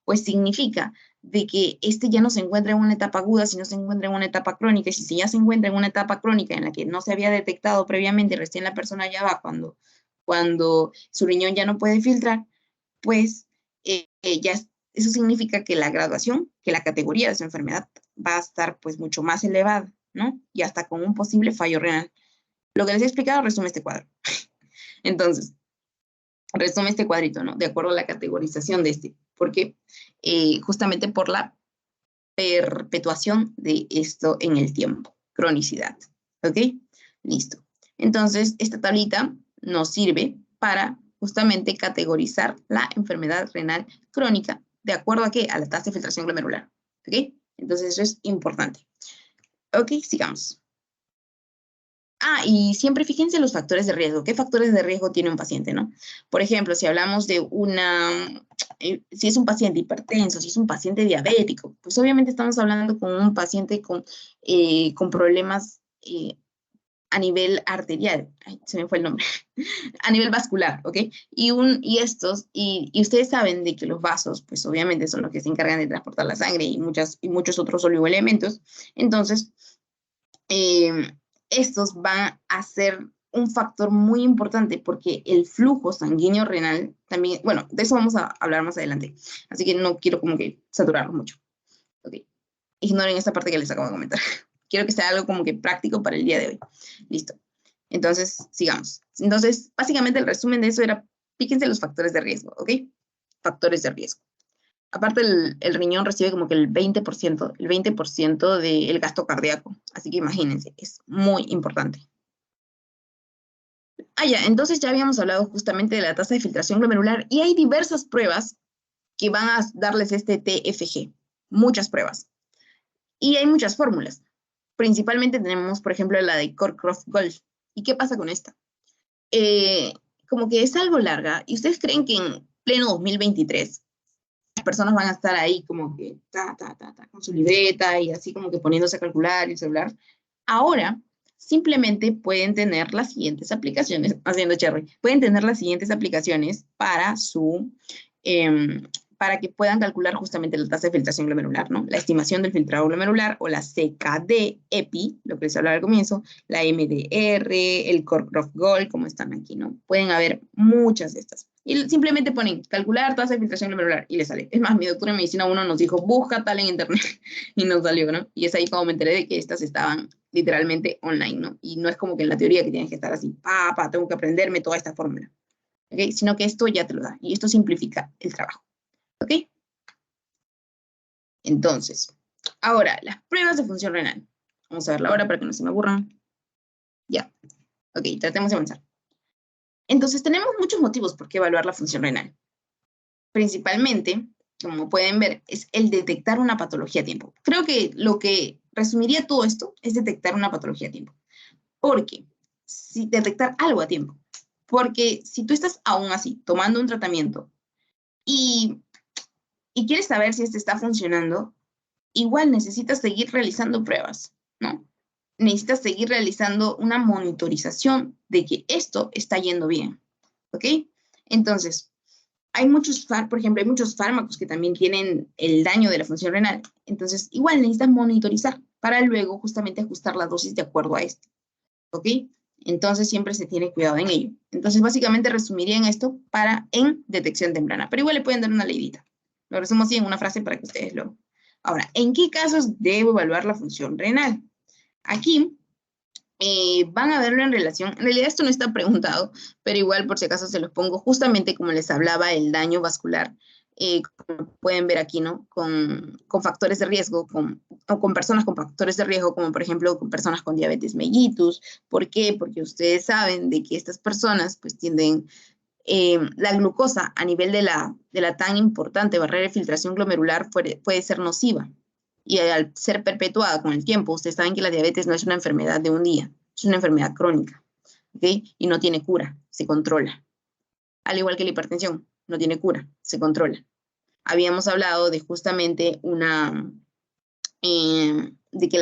pues significa de que este ya no se encuentra en una etapa aguda, sino se encuentra en una etapa crónica. Y si ya se encuentra en una etapa crónica en la que no se había detectado previamente, recién la persona ya va cuando su riñón ya no puede filtrar, pues eso significa que la graduación, que la categoría de su enfermedad va a estar pues mucho más elevada, ¿no? Y hasta con un posible fallo renal. Lo que les he explicado resume este cuadro. Entonces, resume este cuadrito, ¿no? De acuerdo a la categorización de este. Porque justamente por la perpetuación de esto en el tiempo, cronicidad. ¿Ok? Listo. Entonces, esta tablita nos sirve para justamente categorizar la enfermedad renal crónica de acuerdo a qué? A la tasa de filtración glomerular. ¿Ok? Entonces, eso es importante. Ok, sigamos. Y siempre fíjense los factores de riesgo. ¿Qué factores de riesgo tiene un paciente, no? Por ejemplo, si hablamos de si es un paciente hipertenso, si es un paciente diabético, pues obviamente estamos hablando con un paciente con problemas a nivel arterial. Ay, se me fue el nombre. A nivel vascular, ¿ok? Y ustedes saben de que los vasos, pues obviamente son los que se encargan de transportar la sangre y muchos otros oligoelementos. Entonces, estos van a ser un factor muy importante porque el flujo sanguíneo renal también, bueno, de eso vamos a hablar más adelante, así que no quiero como que saturarlo mucho. Ok, ignoren esta parte que les acabo de comentar. Quiero que sea algo como que práctico para el día de hoy. Listo. Entonces, sigamos. Entonces, básicamente el resumen de eso era, fíjense los factores de riesgo, ¿ok? Factores de riesgo. Aparte, el riñón recibe como que el 20% del gasto cardíaco. Así que imagínense, es muy importante. Entonces ya habíamos hablado justamente de la tasa de filtración glomerular y hay diversas pruebas que van a darles este TFG. Muchas pruebas. Y hay muchas fórmulas. Principalmente tenemos, por ejemplo, la de Cockcroft-Gault. ¿Y qué pasa con esta? Como que es algo larga. ¿Y ustedes creen que en pleno 2023 las personas van a estar ahí como que con su libreta y así como que poniéndose a calcular y el celular? Ahora simplemente pueden tener las siguientes aplicaciones, pueden tener las siguientes aplicaciones para que puedan calcular justamente la tasa de filtración glomerular, ¿no? La estimación del filtrado glomerular o la CKD-EPI, lo que les hablaba al comienzo, la MDR, el Cockcroft-Gault, como están aquí, ¿no? Pueden haber muchas de estas. Y simplemente ponen calcular tasa de filtración glomerular y les sale. Es más, mi doctora en medicina 1 nos dijo, busca tal en internet y nos salió, ¿no? Y es ahí como me enteré de que estas estaban literalmente online, ¿no? Y no es como que en la teoría que tienes que estar así, tengo que aprenderme toda esta fórmula, ¿ok? Sino que esto ya te lo da y esto simplifica el trabajo. ¿Ok? Entonces, ahora, las pruebas de función renal. Vamos a verla ahora para que no se me aburran. Ya. Ok, tratemos de avanzar. Entonces tenemos muchos motivos por qué evaluar la función renal. Principalmente, como pueden ver, es el detectar una patología a tiempo. Creo que lo que resumiría todo esto es detectar una patología a tiempo. Porque si detectar algo a tiempo. Porque si tú estás aún así tomando un tratamiento y quieres saber si este está funcionando, igual necesitas seguir realizando pruebas, ¿no? Necesitas seguir realizando una monitorización de que esto está yendo bien, ¿ok? Entonces, por ejemplo, hay muchos fármacos que también tienen el daño de la función renal. Entonces, igual necesitas monitorizar para luego justamente ajustar la dosis de acuerdo a esto, ¿ok? Entonces, siempre se tiene cuidado en ello. Entonces, básicamente resumiría en esto en detección temprana, pero igual le pueden dar una leidita. Lo resumo así en una frase para que ustedes lo... Ahora, ¿en qué casos debo evaluar la función renal? Aquí van a verlo en relación, en realidad esto no está preguntado, pero igual por si acaso se los pongo justamente como les hablaba el daño vascular, como pueden ver aquí, ¿no? Con factores de riesgo, o con personas con factores de riesgo, como por ejemplo con personas con diabetes mellitus. ¿Por qué? Porque ustedes saben de que estas personas pues tienden... la glucosa a nivel de la tan importante barrera de filtración glomerular puede ser nociva. Y al ser perpetuada con el tiempo, ustedes saben que la diabetes no es una enfermedad de un día, es una enfermedad crónica, ¿ok? Y no tiene cura, se controla. Al igual que la hipertensión, no tiene cura, se controla. Habíamos hablado de justamente de que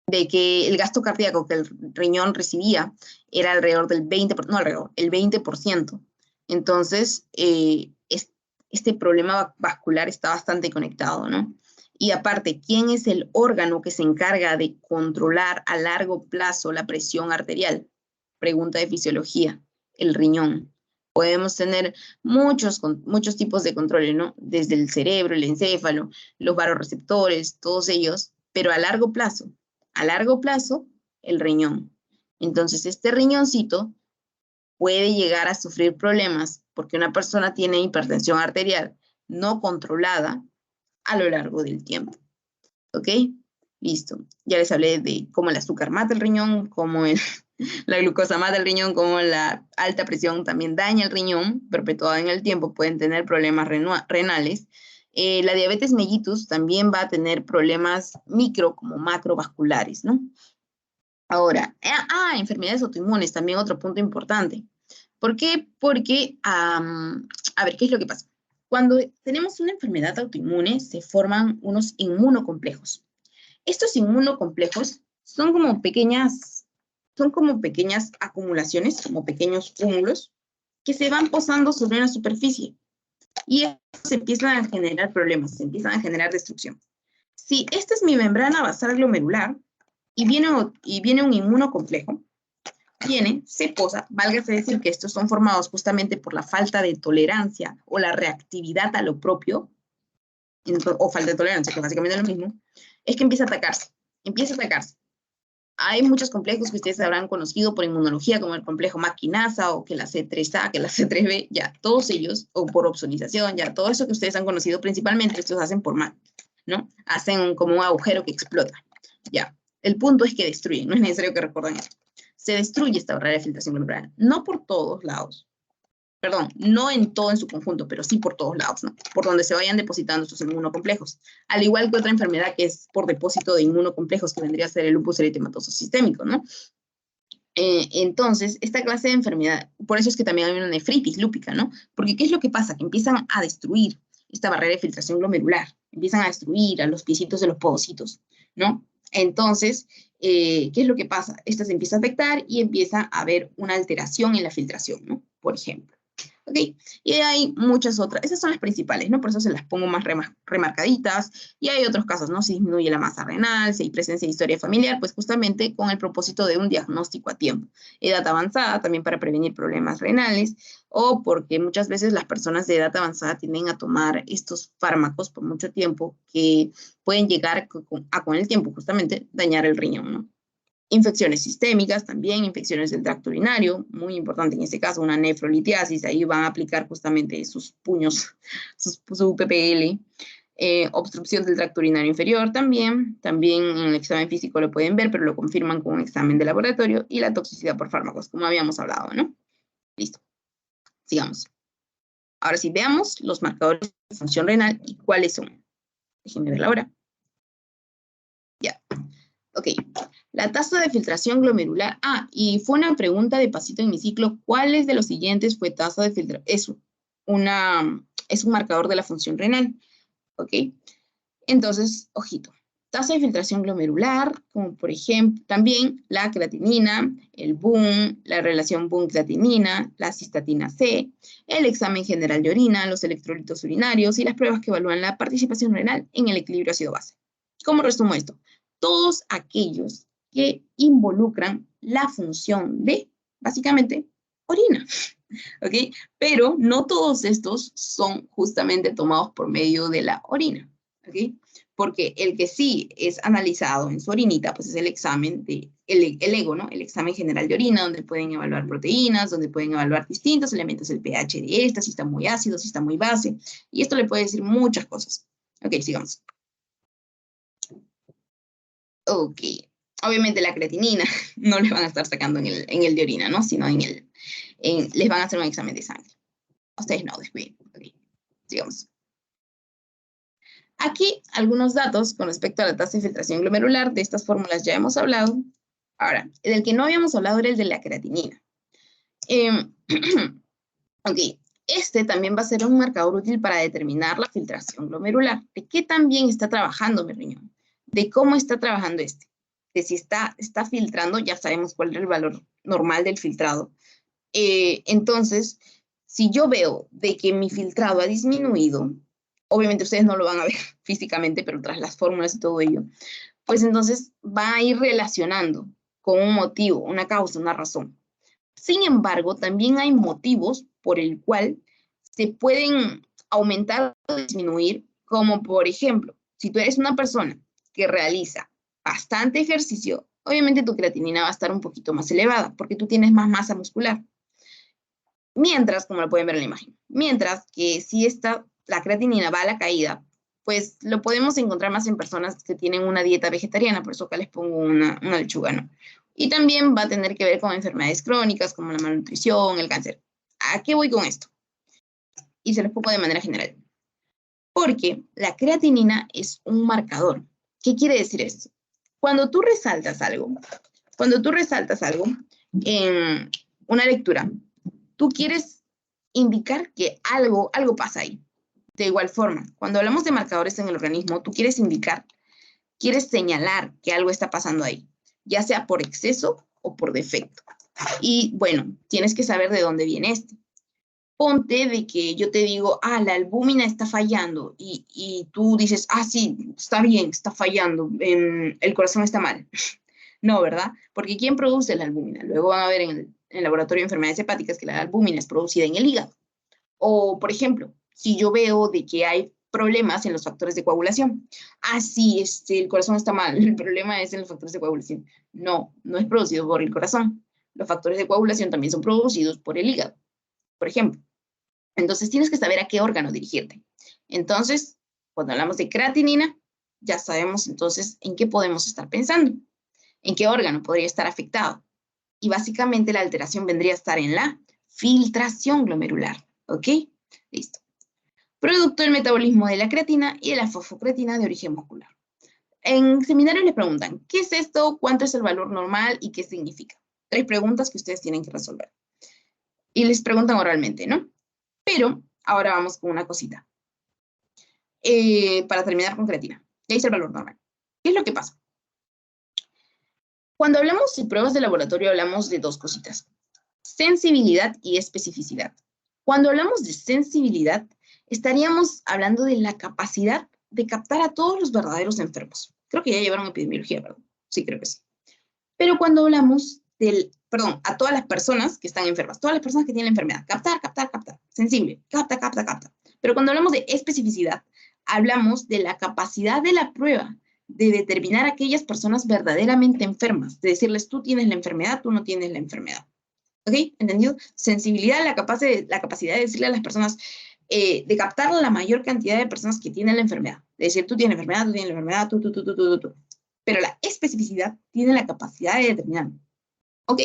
de que el gasto cardíaco que el riñón recibía era alrededor del 20%, no alrededor, el 20%. Entonces, este problema vascular está bastante conectado, ¿no? Y aparte, ¿quién es el órgano que se encarga de controlar a largo plazo la presión arterial? Pregunta de fisiología, el riñón. Podemos tener muchos tipos de controles, ¿no? Desde el cerebro, el encéfalo, los vasoreceptores, todos ellos, pero a largo plazo, el riñón. Entonces, este riñoncito puede llegar a sufrir problemas porque una persona tiene hipertensión arterial no controlada a lo largo del tiempo. ¿Ok? Listo. Ya les hablé de cómo el azúcar mata el riñón, cómo la glucosa mata el riñón, cómo la alta presión también daña el riñón, perpetuada en el tiempo, pueden tener problemas renales. La diabetes mellitus también va a tener problemas micro como macrovasculares, ¿no? Ahora, enfermedades autoinmunes, también otro punto importante. ¿Por qué? Porque, a ver, ¿qué es lo que pasa? Cuando tenemos una enfermedad autoinmune, se forman unos inmunocomplejos. Estos inmunocomplejos son como pequeñas acumulaciones, como pequeños cúmulos, que se van posando sobre una superficie. Y se empiezan a generar problemas, se empiezan a generar destrucción. Si esta es mi membrana basal glomerular, y viene un inmunocomplejo, se posa, válgase decir que estos son formados justamente por la falta de tolerancia o la reactividad a lo propio, o falta de tolerancia, que básicamente es lo mismo, es que empieza a atacarse. Hay muchos complejos que ustedes habrán conocido por inmunología, como el complejo MAC-quinasa, o que la C3A, que la C3B, ya, todos ellos, o por opsonización, ya, todo eso que ustedes han conocido principalmente, estos hacen por MAC, ¿no? Hacen como un agujero que explota, ya. El punto es que destruyen, no es necesario que recuerden esto. Se destruye esta barrera de filtración glomerular, no por todos lados, perdón, no en todo en su conjunto, pero sí por todos lados, ¿no? Por donde se vayan depositando estos inmunocomplejos. Al igual que otra enfermedad que es por depósito de inmunocomplejos, que vendría a ser el lupus eritematoso sistémico, ¿no? Entonces, esta clase de enfermedad, por eso es que también hay una nefritis lúpica, ¿no? Porque ¿qué es lo que pasa? Que empiezan a destruir esta barrera de filtración glomerular, empiezan a destruir a los piecitos de los podocitos, ¿no? Entonces, ¿qué es lo que pasa? Esta se empieza a afectar y empieza a haber una alteración en la filtración, ¿no? Por ejemplo. ¿Ok? Y hay muchas otras, esas son las principales, ¿no? Por eso se las pongo más remarcaditas. Y hay otros casos, ¿no? Si disminuye la masa renal, si hay presencia de historia familiar, pues justamente con el propósito de un diagnóstico a tiempo. Edad avanzada, también para prevenir problemas renales, o porque muchas veces las personas de edad avanzada tienden a tomar estos fármacos por mucho tiempo que pueden llegar con el tiempo justamente dañar el riñón, ¿no? Infecciones sistémicas también, infecciones del tracto urinario, muy importante en este caso, una nefrolitiasis, ahí van a aplicar justamente sus puños, su PPL. Obstrucción del tracto urinario inferior también en el examen físico lo pueden ver, pero lo confirman con un examen de laboratorio, y la toxicidad por fármacos, como habíamos hablado, ¿no? Listo, sigamos. Ahora sí, veamos los marcadores de función renal y cuáles son. Déjenme ver la hora. Ya, ok. La tasa de filtración glomerular. Ah, y fue una pregunta de pasito en mi ciclo. ¿Cuáles de los siguientes fue tasa de filtración? Es un marcador de la función renal. ¿Ok? Entonces, ojito. Tasa de filtración glomerular, como por ejemplo, también la creatinina, el BUN, la relación BUN-creatinina, la cistatina C, el examen general de orina, los electrolitos urinarios y las pruebas que evalúan la participación renal en el equilibrio ácido-base. ¿Cómo resumo esto? Todos aquellos que involucran la función de, básicamente, orina. ¿Ok? Pero no todos estos son justamente tomados por medio de la orina. ¿Ok? Porque el que sí es analizado en su orinita, pues es el examen de, el EGO, ¿no? El examen general de orina, donde pueden evaluar proteínas, donde pueden evaluar distintos elementos, el pH de esta, si está muy ácido, si está muy base, y esto le puede decir muchas cosas. Ok, sigamos. Ok, obviamente la creatinina no les van a estar sacando en el de orina, ¿no? Sino les van a hacer un examen de sangre. Ustedes no, descuiden. Ok, sigamos. Aquí algunos datos con respecto a la tasa de filtración glomerular. De estas fórmulas ya hemos hablado. Ahora, del que no habíamos hablado era el de la creatinina. Ok, este también va a ser un marcador útil para determinar la filtración glomerular. ¿De qué tan bien está trabajando mi riñón? De cómo está trabajando este. De si está filtrando, ya sabemos cuál es el valor normal del filtrado. Entonces, si yo veo de que mi filtrado ha disminuido, obviamente ustedes no lo van a ver físicamente, pero tras las fórmulas y todo ello, pues entonces va a ir relacionando con un motivo, una causa, una razón. Sin embargo, también hay motivos por el cual se pueden aumentar o disminuir, como por ejemplo, si tú eres una persona que realiza bastante ejercicio, obviamente tu creatinina va a estar un poquito más elevada, porque tú tienes más masa muscular. Mientras, como lo pueden ver en la imagen, mientras que si la creatinina va a la caída, pues lo podemos encontrar más en personas que tienen una dieta vegetariana, por eso acá les pongo una lechuga, ¿no? Y también va a tener que ver con enfermedades crónicas como la malnutrición, el cáncer. ¿A qué voy con esto? Y se los pongo de manera general. Porque la creatinina es un marcador. ¿Qué quiere decir esto? Cuando tú resaltas algo en una lectura, tú quieres indicar que algo pasa ahí. De igual forma, cuando hablamos de marcadores en el organismo, tú quieres señalar que algo está pasando ahí, ya sea por exceso o por defecto. Y bueno, tienes que saber de dónde viene este. Ponte de que yo te digo, la albúmina está fallando, y tú dices, sí, está bien, está fallando, el corazón está mal. No, ¿verdad? Porque ¿quién produce la albúmina? Luego van a ver en el laboratorio de enfermedades hepáticas que la albúmina es producida en el hígado. O, por ejemplo, si yo veo de que hay problemas en los factores de coagulación. Sí, el corazón está mal, el problema es en los factores de coagulación. No, no es producido por el corazón. Los factores de coagulación también son producidos por el hígado, por ejemplo. Entonces tienes que saber a qué órgano dirigirte. Entonces, cuando hablamos de creatinina, ya sabemos entonces en qué podemos estar pensando, en qué órgano podría estar afectado. Y básicamente la alteración vendría a estar en la filtración glomerular. ¿Ok? Listo. Producto del metabolismo de la creatina y de la fosfocreatina de origen muscular. En seminarios les preguntan, ¿qué es esto? ¿Cuánto es el valor normal? ¿Y qué significa? 3 preguntas que ustedes tienen que resolver. Y les preguntan oralmente, ¿no? Pero ahora vamos con una cosita. Para terminar con creatina. Ya hice el valor normal. ¿Qué es lo que pasa? Cuando hablamos de pruebas de laboratorio, hablamos de 2 cositas. Sensibilidad y especificidad. Cuando hablamos de sensibilidad, estaríamos hablando de la capacidad de captar a todos los verdaderos enfermos. Creo que ya llevaron epidemiología, ¿verdad? Sí, creo que sí. Pero cuando hablamos a todas las personas que están enfermas, todas las personas que tienen la enfermedad, captar. Sensible, capta. Pero cuando hablamos de especificidad, hablamos de la capacidad de la prueba de determinar a aquellas personas verdaderamente enfermas, de decirles, tú tienes la enfermedad, tú no tienes la enfermedad. ¿Ok? ¿Entendido? Sensibilidad, la capacidad de decirle a las personas, de captar la mayor cantidad de personas que tienen la enfermedad. Es decir, tú tienes la enfermedad, tú tienes la enfermedad, tú. Pero la especificidad tiene la capacidad de determinar, ok,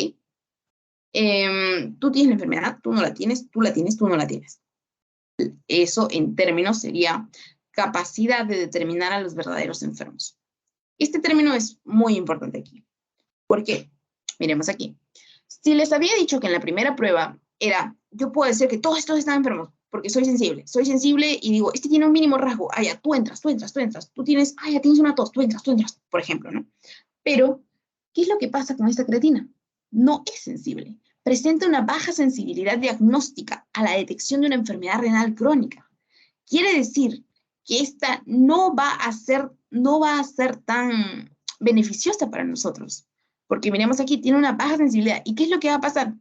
tú tienes la enfermedad, tú no la tienes, tú la tienes, tú no la tienes. Eso en términos sería capacidad de determinar a los verdaderos enfermos. Este término es muy importante aquí. ¿Por qué? Miremos aquí. Si les había dicho que en la primera prueba era, yo puedo decir que todos estos están enfermos, porque soy sensible y digo, este tiene un mínimo rasgo, ya, tú entras, tú tienes, ya tienes una tos, tú entras, por ejemplo, ¿no? Pero, ¿qué es lo que pasa con esta creatina? No es sensible, presenta una baja sensibilidad diagnóstica a la detección de una enfermedad renal crónica. Quiere decir que esta no va a ser tan beneficiosa para nosotros, porque miremos aquí, tiene una baja sensibilidad. ¿Y qué es lo que va a pasar?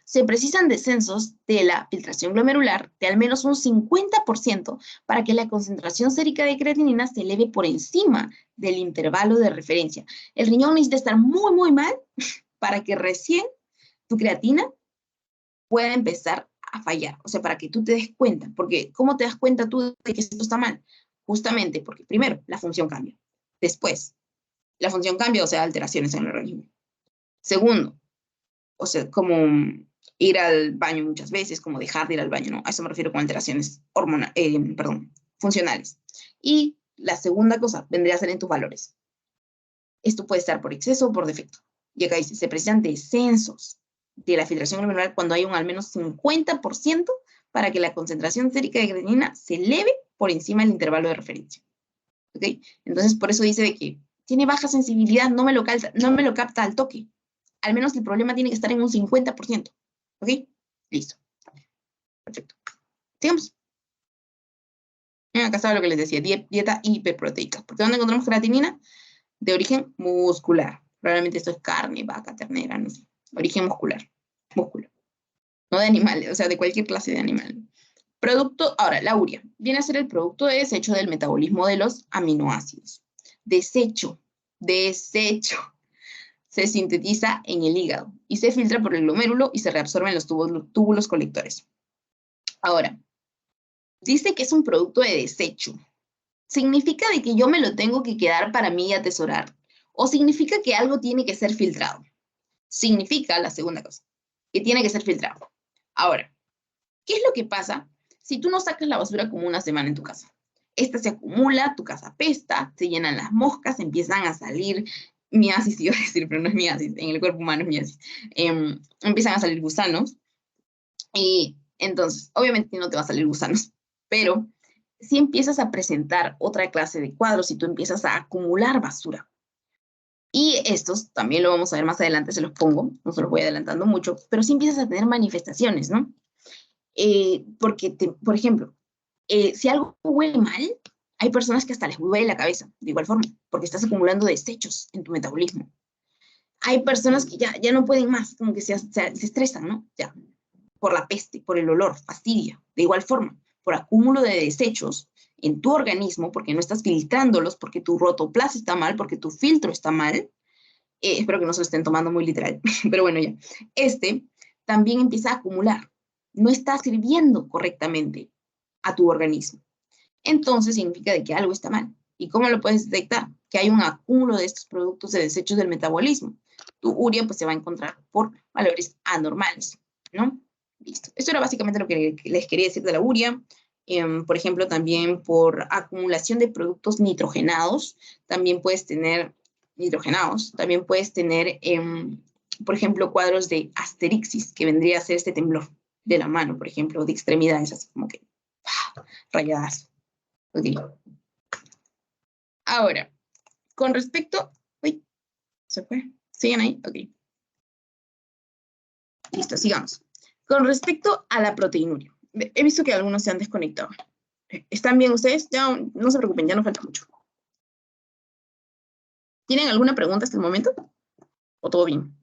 Se precisan descensos de la filtración glomerular de al menos un 50% para que la concentración sérica de creatinina se eleve por encima del intervalo de referencia. El riñón necesita estar muy, muy mal para que recién tu creatina pueda empezar a fallar. O sea, para que tú te des cuenta. Porque, ¿cómo te das cuenta tú de que esto está mal? Justamente porque, primero, la función cambia. Después, la función cambia, o sea, alteraciones en el organismo. Segundo, o sea, como ir al baño muchas veces, como dejar de ir al baño, ¿no? A eso me refiero con alteraciones funcionales. Y la segunda cosa vendría a ser en tus valores. Esto puede estar por exceso o por defecto. Y acá dice, se precisan descensos de la filtración glomerular cuando hay un al menos 50% para que la concentración sérica de creatinina se eleve por encima del intervalo de referencia. ¿Ok? Entonces, por eso dice de que tiene baja sensibilidad, no me lo capta al toque. Al menos el problema tiene que estar en un 50%. ¿Ok? Listo. Perfecto. Sigamos. Acá está lo que les decía, dieta hiperproteica. ¿Por qué dónde encontramos creatinina? De origen muscular. Probablemente esto es carne, vaca, ternera, no sé. Origen muscular. Músculo. No de animales, o sea, de cualquier clase de animal. Producto, ahora, la urea. Viene a ser el producto de desecho del metabolismo de los aminoácidos. Desecho. Se sintetiza en el hígado y se filtra por el glomérulo y se reabsorbe en los túbulos colectores. Ahora, dice que es un producto de desecho. ¿Significa de que yo me lo tengo que quedar para mí y atesorar? ¿O significa que algo tiene que ser filtrado? Significa la segunda cosa, que tiene que ser filtrado. Ahora, ¿qué es lo que pasa si tú no sacas la basura como una semana en tu casa? Esta se acumula, tu casa apesta, se llenan las moscas, empiezan a salir miasis, iba a decir, pero no es miasis, en el cuerpo humano es miasis. Empiezan a salir gusanos y entonces, obviamente no te va a salir gusanos, pero si empiezas a presentar otra clase de cuadros y tú empiezas a acumular basura. Y estos también lo vamos a ver más adelante, se los pongo, no se los voy adelantando mucho, pero sí empiezas a tener manifestaciones, ¿no? Porque, por ejemplo, si algo huele mal, hay personas que hasta les huele la cabeza, de igual forma, porque estás acumulando desechos en tu metabolismo. Hay personas que ya no pueden más, como que se estresan, ¿no? Ya, por la peste, por el olor, fastidia, de igual forma, por acúmulo de desechos en tu organismo, porque no estás filtrándolos, porque tu rotoplas está mal, porque tu filtro está mal. Espero que no se lo estén tomando muy literal, pero bueno, ya. También empieza a acumular. No está sirviendo correctamente a tu organismo. Entonces significa de que algo está mal. ¿Y cómo lo puedes detectar? Que hay un acúmulo de estos productos de desechos del metabolismo. Tu urea pues se va a encontrar por valores anormales, ¿no? Listo. Esto era básicamente lo que les quería decir de la urea. Por ejemplo, también por acumulación de productos nitrogenados, también puedes tener por ejemplo, cuadros de asterixis, que vendría a ser este temblor de la mano, por ejemplo, de extremidades, así como que rayadas. Okay. Ahora, con respecto... Uy, ¿se fue? ¿Siguen ahí? Ok. Listo, sigamos. Con respecto a la proteinuria, he visto que algunos se han desconectado. ¿Están bien ustedes? Ya no se preocupen, ya no falta mucho. ¿Tienen alguna pregunta hasta el momento? ¿O todo bien?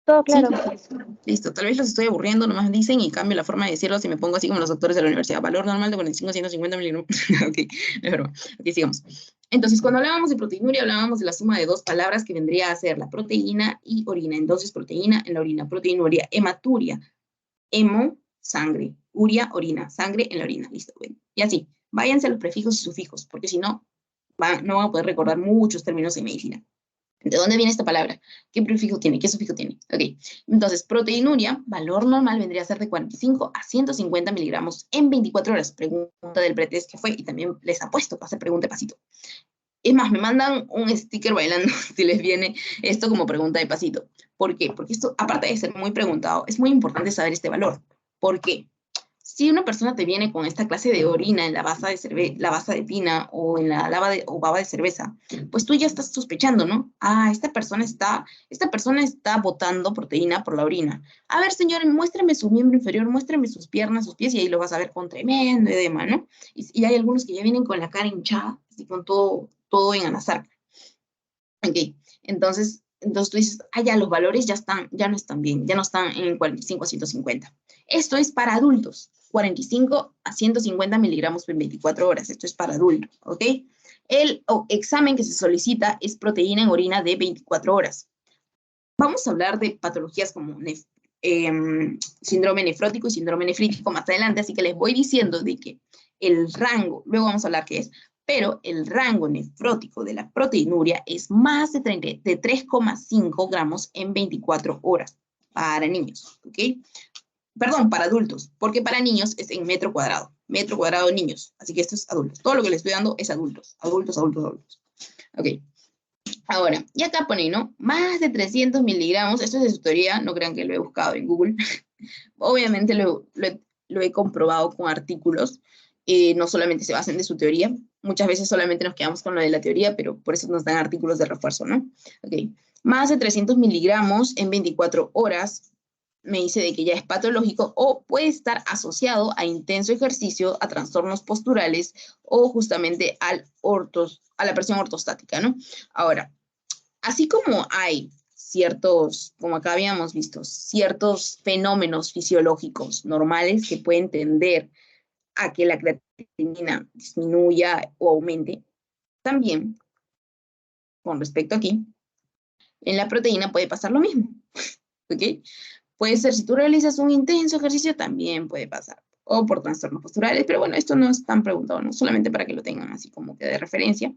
Todo claro. Sí. Listo, tal vez los estoy aburriendo, nomás dicen y cambio la forma de decirlo si me pongo así como los doctores de la universidad. Valor normal de 45 a 150 miligramos. Ok, es broma. Ok, sigamos. Entonces, cuando hablábamos de proteinuria, hablábamos de la suma de dos palabras que vendría a ser la proteína y orina. Entonces, proteína en la orina, proteinuria, hematuria. Hemo sangre. Uria, orina. Sangre en la orina. Listo. Bueno. Y así. Váyanse a los prefijos y sufijos, porque si no, no van a poder recordar muchos términos en medicina. ¿De dónde viene esta palabra? ¿Qué prefijo tiene? ¿Qué sufijo tiene? Ok. Entonces, proteinuria, valor normal vendría a ser de 45 a 150 miligramos en 24 horas. Pregunta del pretest que fue, y también les apuesto que va a ser pregunta de pasito. Es más, me mandan un sticker bailando si les viene esto como pregunta de pasito. ¿Por qué? Porque esto, aparte de ser muy preguntado, es muy importante saber este valor. ¿Por qué? Si una persona te viene con esta clase de orina en la base de pina o en la o baba de cerveza, pues tú ya estás sospechando, ¿no? Ah, esta persona está botando proteína por la orina. A ver, señor, muéstrame su miembro inferior, muéstrame sus piernas, sus pies, y ahí lo vas a ver con tremendo edema, ¿no? Y hay algunos que ya vienen con la cara hinchada, así con todo en anasarca. Ok, entonces tú dices, ya los valores ya no están bien, ya no están en 45 a 150. Esto es para adultos, 45 a 150 miligramos por 24 horas. Esto es para adultos, ¿ok? El examen que se solicita es proteína en orina de 24 horas. Vamos a hablar de patologías como síndrome nefrótico y síndrome nefrítico más adelante, así que les voy diciendo de que el rango, luego vamos a hablar qué es, pero el rango nefrótico de la proteinuria es más de 3,5 gramos en 24 horas para niños, ¿ok? Perdón, para adultos, porque para niños es en metro cuadrado de niños, así que esto es adultos. Todo lo que les estoy dando es adultos. Ok. Ahora, y acá pone, ¿no? Más de 300 miligramos, esto es de su teoría, no crean que lo he buscado en Google. Obviamente lo he comprobado con artículos, no solamente se basan de su teoría, muchas veces solamente nos quedamos con lo de la teoría, pero por eso nos dan artículos de refuerzo, ¿no? Ok, más de 300 miligramos en 24 horas, me dice de que ya es patológico o puede estar asociado a intenso ejercicio, a trastornos posturales o justamente a la presión ortostática, ¿no? Ahora, así como hay ciertos, como acá habíamos visto, ciertos fenómenos fisiológicos normales que pueden tender a que la creatinina disminuya o aumente, también, con respecto aquí, en la proteína puede pasar lo mismo, ¿ok? Puede ser, si tú realizas un intenso ejercicio, también puede pasar, o por trastornos posturales, pero bueno, esto no es tan preguntado, ¿no? Solamente para que lo tengan así como que de referencia.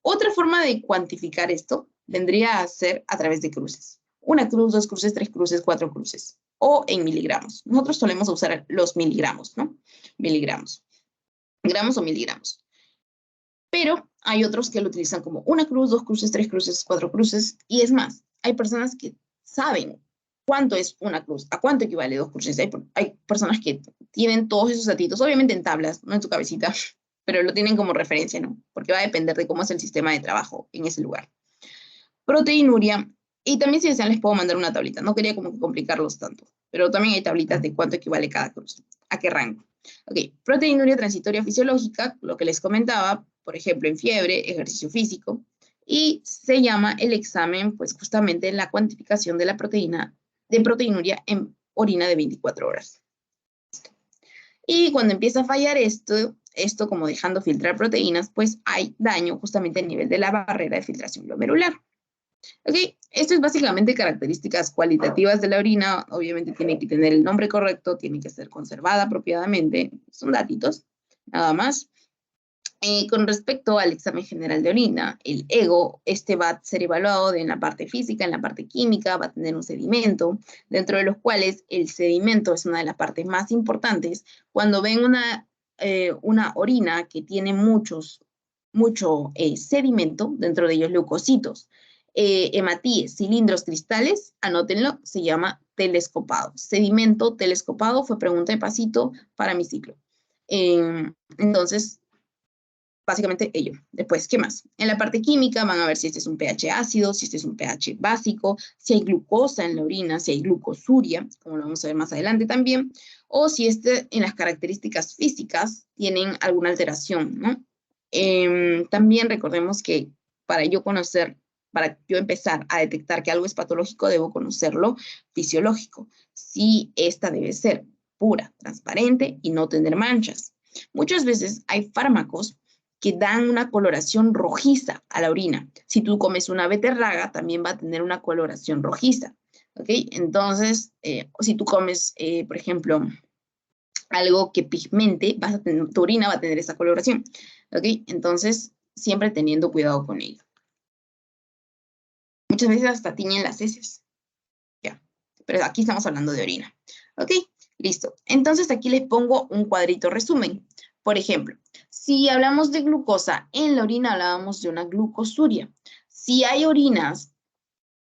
Otra forma de cuantificar esto vendría a ser a través de cruces. 1 cruz, 2 cruces, 3 cruces, 4 cruces. O en miligramos. Nosotros solemos usar los miligramos, ¿no? Miligramos. Gramos o miligramos. Pero hay otros que lo utilizan como 1 cruz, 2 cruces, 3 cruces, 4 cruces. Y es más, hay personas que saben cuánto es 1 cruz, a cuánto equivale 2 cruces. Hay personas que tienen todos esos datitos, obviamente en tablas, no en su cabecita, pero lo tienen como referencia, ¿no? Porque va a depender de cómo es el sistema de trabajo en ese lugar. Proteinuria, y también si desean les puedo mandar una tablita, no quería como que complicarlos tanto, pero también hay tablitas de cuánto equivale cada cruz, a qué rango. Ok, proteinuria transitoria fisiológica, lo que les comentaba, por ejemplo, en fiebre, ejercicio físico, y se llama el examen, pues justamente la cuantificación de la proteinuria en orina de 24 horas. Y cuando empieza a fallar esto como dejando filtrar proteínas, pues hay daño justamente a nivel de la barrera de filtración glomerular. Ok, esto es básicamente características cualitativas de la orina. Obviamente tiene que tener el nombre correcto, tiene que ser conservada apropiadamente. Son datitos, nada más. Con respecto al examen general de orina, el EGO, va a ser evaluado en la parte física, en la parte química, va a tener un sedimento, dentro de los cuales el sedimento es una de las partes más importantes. Cuando ven una orina que tiene mucho sedimento, dentro de ellos leucocitos, hematíes, cilindros, cristales, anótenlo, se llama telescopado. Sedimento telescopado fue pregunta de pasito para mi ciclo. Entonces, básicamente ello. Después, ¿qué más? En la parte química van a ver si este es un pH ácido, si este es un pH básico, si hay glucosa en la orina, si hay glucosuria, como lo vamos a ver más adelante también, o si en las características físicas tienen alguna alteración, ¿no? También recordemos que para yo empezar a detectar que algo es patológico, debo conocerlo fisiológico. Si esta debe ser pura, transparente y no tener manchas. Muchas veces hay fármacos que dan una coloración rojiza a la orina. Si tú comes una beterraga, también va a tener una coloración rojiza. ¿Ok? Entonces, si tú comes, por ejemplo, algo que pigmente, tu orina va a tener esa coloración. ¿Ok? Entonces, siempre teniendo cuidado con ello. Muchas veces hasta tiñen las heces. Ya. Pero aquí estamos hablando de orina. ¿Ok? Listo. Entonces, aquí les pongo un cuadrito resumen. Por ejemplo, si hablamos de glucosa, en la orina hablábamos de una glucosuria. Si hay orinas,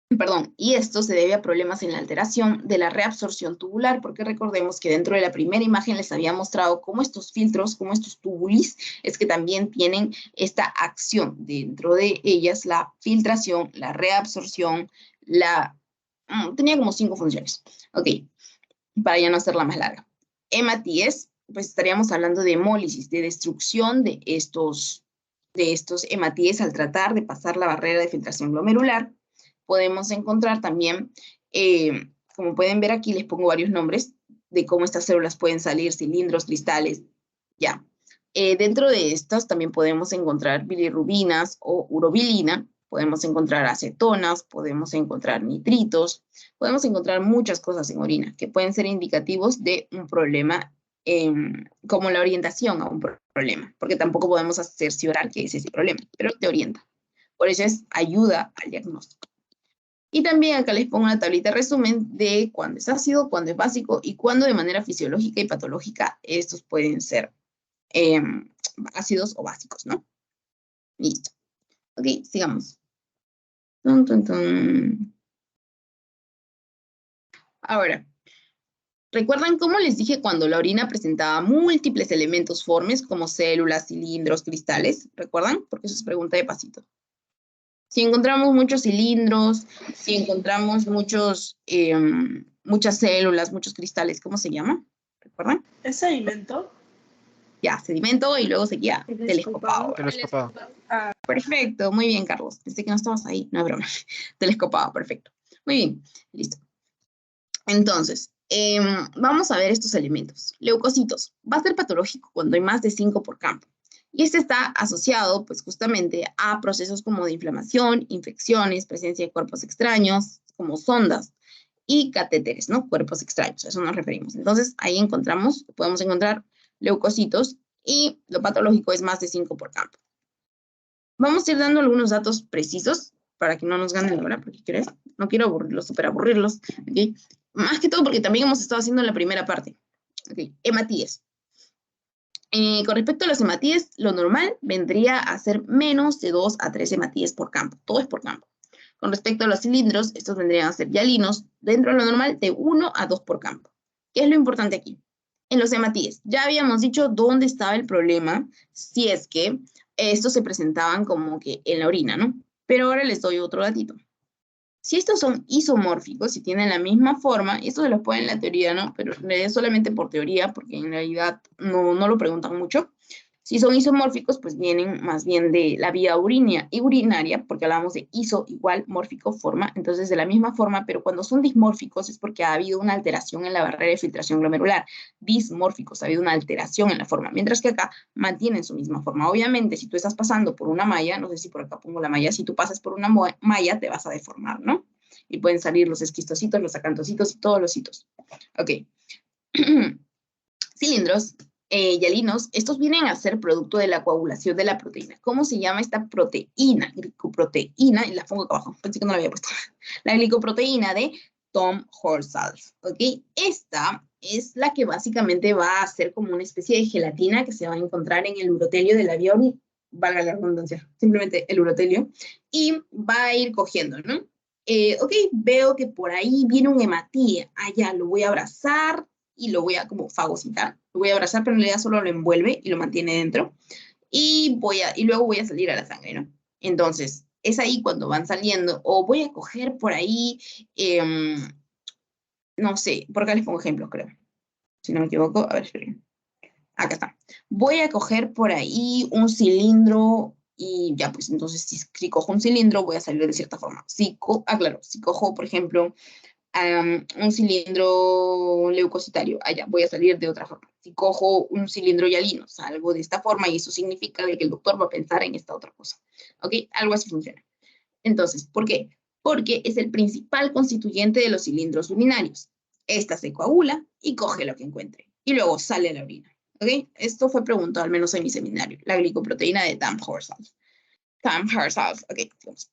perdón, y esto se debe a problemas en la alteración de la reabsorción tubular, porque recordemos que dentro de la primera imagen les había mostrado cómo estos filtros, cómo estos tubulis, es que también tienen esta acción. Dentro de ellas, la filtración, la reabsorción, tenía como 5 funciones. Ok, para ya no hacerla más larga. Hematíes, pues estaríamos hablando de hemólisis, de destrucción de estos hematíes al tratar de pasar la barrera de filtración glomerular. Podemos encontrar también, como pueden ver aquí, les pongo varios nombres de cómo estas células pueden salir, cilindros, cristales, ya. Dentro de estas también podemos encontrar bilirrubinas o urobilina, podemos encontrar acetonas, podemos encontrar nitritos, podemos encontrar muchas cosas en orina que pueden ser indicativos de un problema, como la orientación a un problema, porque tampoco podemos cerciorar que es ese problema, pero te orienta. Por eso es ayuda al diagnóstico. Y también acá les pongo una tablita de resumen de cuándo es ácido, cuándo es básico y cuándo de manera fisiológica y patológica estos pueden ser ácidos o básicos, ¿no? Listo. Ok, sigamos. Tum, tum, tum. Ahora, ¿recuerdan cómo les dije cuando la orina presentaba múltiples elementos formes como células, cilindros, cristales? ¿Recuerdan? Porque eso es pregunta de pasito. Si encontramos muchos cilindros, si encontramos muchas células, muchos cristales, ¿cómo se llama? ¿Recuerdan? ¿Es sedimento? Ya, sedimento y luego seguía telescopado. Telescopado. Perfecto, muy bien, Carlos. Pensé que no estabas ahí, no es broma. Telescopado, perfecto. Muy bien, listo. Entonces, vamos a ver estos elementos. Leucocitos. Va a ser patológico cuando hay más de 5 por campo. Y este está asociado, pues, justamente a procesos como de inflamación, infecciones, presencia de cuerpos extraños, como sondas, y catéteres, ¿no? Cuerpos extraños, a eso nos referimos. Entonces, ahí podemos encontrar leucocitos, y lo patológico es más de 5 por campo. Vamos a ir dando algunos datos precisos para que no nos ganen ahora, porque ¿quieres? No quiero aburrirlos, súper aburrirlos, ¿ok? Más que todo porque también hemos estado haciendo la primera parte. ¿Ok? Hematíes. Con respecto a los hematíes, lo normal vendría a ser menos de 2 a 3 hematíes por campo. Todo es por campo. Con respecto a los cilindros, estos vendrían a ser hialinos, dentro de lo normal de 1 a 2 por campo. ¿Qué es lo importante aquí? En los hematíes, ya habíamos dicho dónde estaba el problema, si es que estos se presentaban como que en la orina, ¿no? Pero ahora les doy otro datito. Si estos son isomórficos, si tienen la misma forma, y esto se los pone en la teoría, ¿no? Pero en realidad solamente por teoría, porque en realidad no lo preguntan mucho. Si son isomórficos, pues vienen más bien de la vía urinaria, porque hablamos de iso igual, mórfico, forma, entonces de la misma forma, pero cuando son dismórficos es porque ha habido una alteración en la barrera de filtración glomerular. Dismórficos, ha habido una alteración en la forma, mientras que acá mantienen su misma forma. Obviamente, si tú estás pasando por una malla, no sé si por acá pongo la malla, si tú pasas por una malla te vas a deformar, ¿no? Y pueden salir los esquistocitos, los acantocitos y todos los hitos. Ok. Cilindros. Hialinos, estos vienen a ser producto de la coagulación de la proteína. ¿Cómo se llama esta proteína? Glicoproteína, y la pongo acá abajo, pensé que no la había puesto. La glicoproteína de Tom Horsals, ¿ok? Esta es la que básicamente va a ser como una especie de gelatina que se va a encontrar en el urotelio de la vía urinaria, valga la redundancia, simplemente el urotelio, y va a ir cogiendo, ¿no? Ok, veo que por ahí viene un hematía. Ya, lo voy a abrazar y lo voy a como fagocitar. Lo voy a abrazar, pero en realidad solo lo envuelve y lo mantiene dentro. Y luego voy a salir a la sangre, ¿no? Entonces, es ahí cuando van saliendo. O voy a coger por ahí, no sé, por acá les pongo ejemplos, creo. Si no me equivoco, a ver, esperen. Acá está. Voy a coger por ahí un cilindro y ya, pues entonces si cojo un cilindro voy a salir de cierta forma. Claro, si cojo, por ejemplo, un cilindro leucocitario, allá voy a salir de otra forma. Si cojo un cilindro hialino, salgo de esta forma y eso significa de que el doctor va a pensar en esta otra cosa. ¿Ok? Algo así funciona. Entonces, ¿por qué? Porque es el principal constituyente de los cilindros urinarios. Esta se coagula y coge lo que encuentre. y luego sale a la orina. ¿Ok? Esto fue preguntado al menos en mi seminario, la glicoproteína de Tam-Horsal. Tam-Horsal, ok, vamos.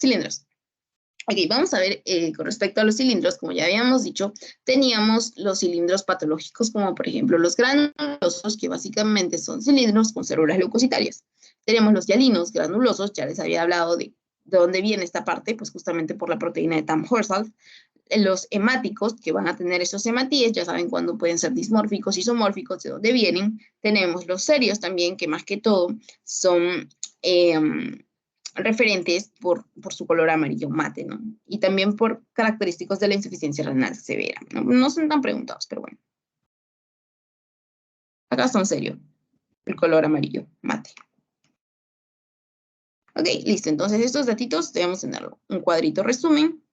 Cilindros. Ok, vamos a ver con respecto a los cilindros, como ya habíamos dicho, teníamos los cilindros patológicos, como por ejemplo los granulosos, que básicamente son cilindros con células leucocitarias. Tenemos los hialinos granulosos, ya les había hablado de dónde viene esta parte, pues justamente por la proteína de Tam-Horsal. Los hemáticos, que van a tener esos hematíes, ya saben cuándo pueden ser dismórficos, isomórficos, de dónde vienen. Tenemos los serios también, que más que todo son referentes por su color amarillo mate, ¿no? Y también por característicos de la insuficiencia renal severa. No son tan preguntados, pero bueno. Acá son serios, el color amarillo mate. Ok, listo. Entonces estos datitos debemos tenerlo. Un cuadrito resumen.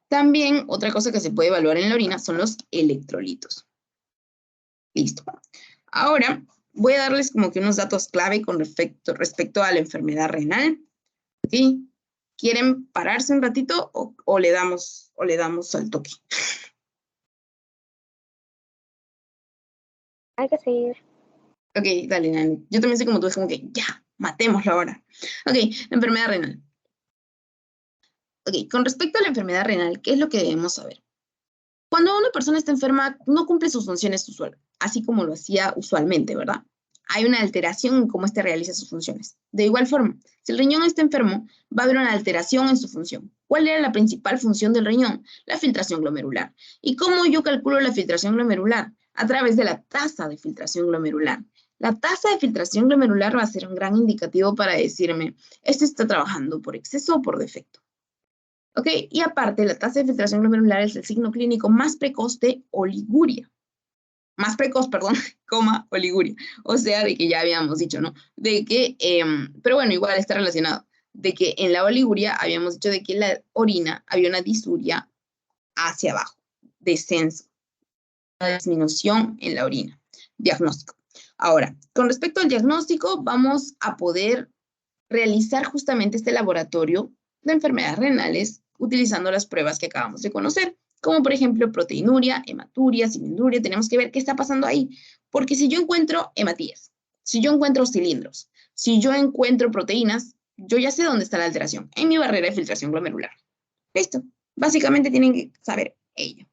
También otra cosa que se puede evaluar en la orina son los electrolitos. Listo. Ahora voy a darles como que unos datos clave con respecto a la enfermedad renal. ¿Sí? ¿Quieren pararse un ratito o le damos al toque? Hay que seguir. Ok, dale, Nani. Yo también sé como tú, es como que ya, matémoslo ahora. Ok, la enfermedad renal. Ok, con respecto a la enfermedad renal, ¿qué es lo que debemos saber? Cuando una persona está enferma, no cumple sus funciones usuales, así como lo hacía usualmente, ¿verdad? Hay una alteración en cómo éste realiza sus funciones. De igual forma, si el riñón está enfermo, va a haber una alteración en su función. ¿Cuál era la principal función del riñón? La filtración glomerular. ¿Y cómo yo calculo la filtración glomerular? A través de la tasa de filtración glomerular. La tasa de filtración glomerular va a ser un gran indicativo para decirme, ¿esto está trabajando por exceso o por defecto? ¿Ok? Y aparte, la tasa de filtración glomerular es el signo clínico más precoz de oliguria. Más precoz, perdón, coma, oliguria. O sea, de que ya habíamos dicho, ¿no? De que, pero bueno, igual está relacionado. De que en la oliguria habíamos dicho de que en la orina había una disuria hacia abajo, descenso, una disminución en la orina. Diagnóstico. Ahora, con respecto al diagnóstico, vamos a poder realizar justamente este laboratorio de enfermedades renales utilizando las pruebas que acabamos de conocer, como por ejemplo proteinuria, hematuria, cilinduria. Tenemos que ver qué está pasando ahí, porque si yo encuentro hematías, si yo encuentro cilindros, si yo encuentro proteínas, yo ya sé dónde está la alteración, en mi barrera de filtración glomerular. Listo. Básicamente tienen que saber ello.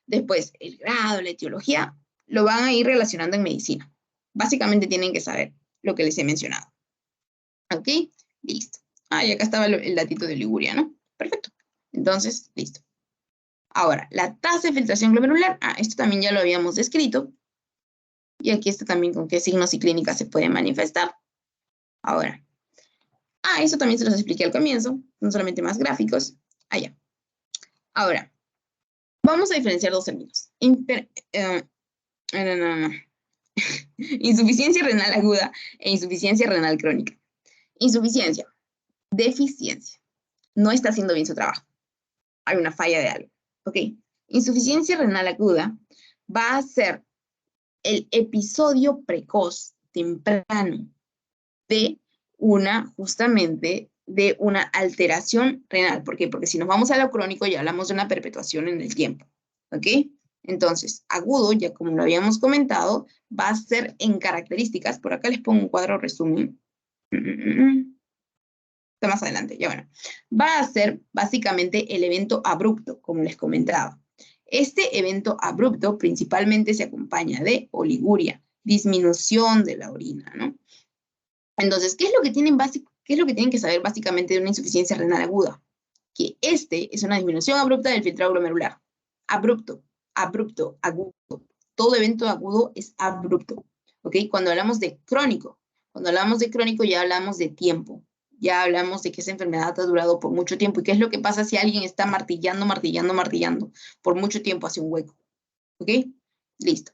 Después, el grado, la etiología, lo van a ir relacionando en medicina. Básicamente tienen que saber lo que les he mencionado. ¿Ok? Listo. Y acá estaba el datito de oliguria, ¿no? Perfecto. Entonces, listo. Ahora, la tasa de filtración glomerular. Esto también ya lo habíamos descrito. Y aquí está también con qué signos y clínicas se puede manifestar. Ahora. Eso también se los expliqué al comienzo. Son solamente más gráficos. Allá. Ahora, vamos a diferenciar dos términos. Insuficiencia renal aguda e insuficiencia renal crónica. Insuficiencia. Deficiencia. No está haciendo bien su trabajo. Hay una falla de algo. ¿Ok? Insuficiencia renal aguda va a ser el episodio precoz, temprano, de justamente, de una alteración renal. ¿Por qué? Porque si nos vamos a lo crónico, ya hablamos de una perpetuación en el tiempo. ¿Ok? Entonces, agudo, ya como lo habíamos comentado, va a ser en características. Por acá les pongo un cuadro resumen. Está más adelante, ya bueno. Va a ser básicamente el evento abrupto, como les comentaba. Este evento abrupto principalmente se acompaña de oliguria, disminución de la orina, ¿no? Entonces, ¿qué es lo que tienen que saber básicamente de una insuficiencia renal aguda? Que es una disminución abrupta del filtrado glomerular. Abrupto, agudo. Todo evento agudo es abrupto, ¿ok? Cuando hablamos de crónico ya hablamos de tiempo. Ya hablamos de que esa enfermedad ha durado por mucho tiempo. ¿Y qué es lo que pasa si alguien está martillando por mucho tiempo hacia un hueco? ¿Ok? Listo.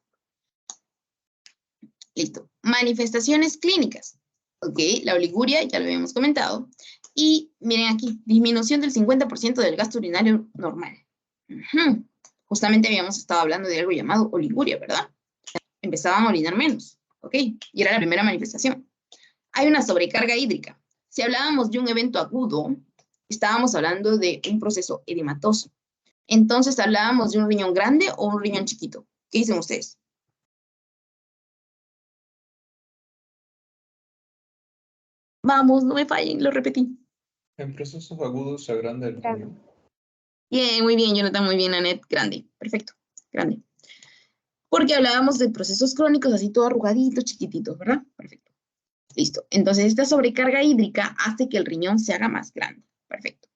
Listo. Manifestaciones clínicas. ¿Ok? La oliguria, ya lo habíamos comentado. Y miren aquí, disminución del 50% del gasto urinario normal. Justamente habíamos estado hablando de algo llamado oliguria, ¿verdad? Empezaban a orinar menos. ¿Ok? Y era la primera manifestación. Hay una sobrecarga hídrica. Si hablábamos de un evento agudo, estábamos hablando de un proceso edematoso. Entonces, ¿hablábamos de un riñón grande o un riñón chiquito? ¿Qué dicen ustedes? Vamos, no me fallen, lo repetí. En procesos agudos se agranda el Grande. riñón. Bien, muy bien, Jonathan, muy bien, Anet, grande. Perfecto, grande. Porque hablábamos de procesos crónicos así todo arrugaditos, chiquititos, ¿verdad? Perfecto. Listo. Entonces, esta sobrecarga hídrica hace que el riñón se haga más grande. Perfecto.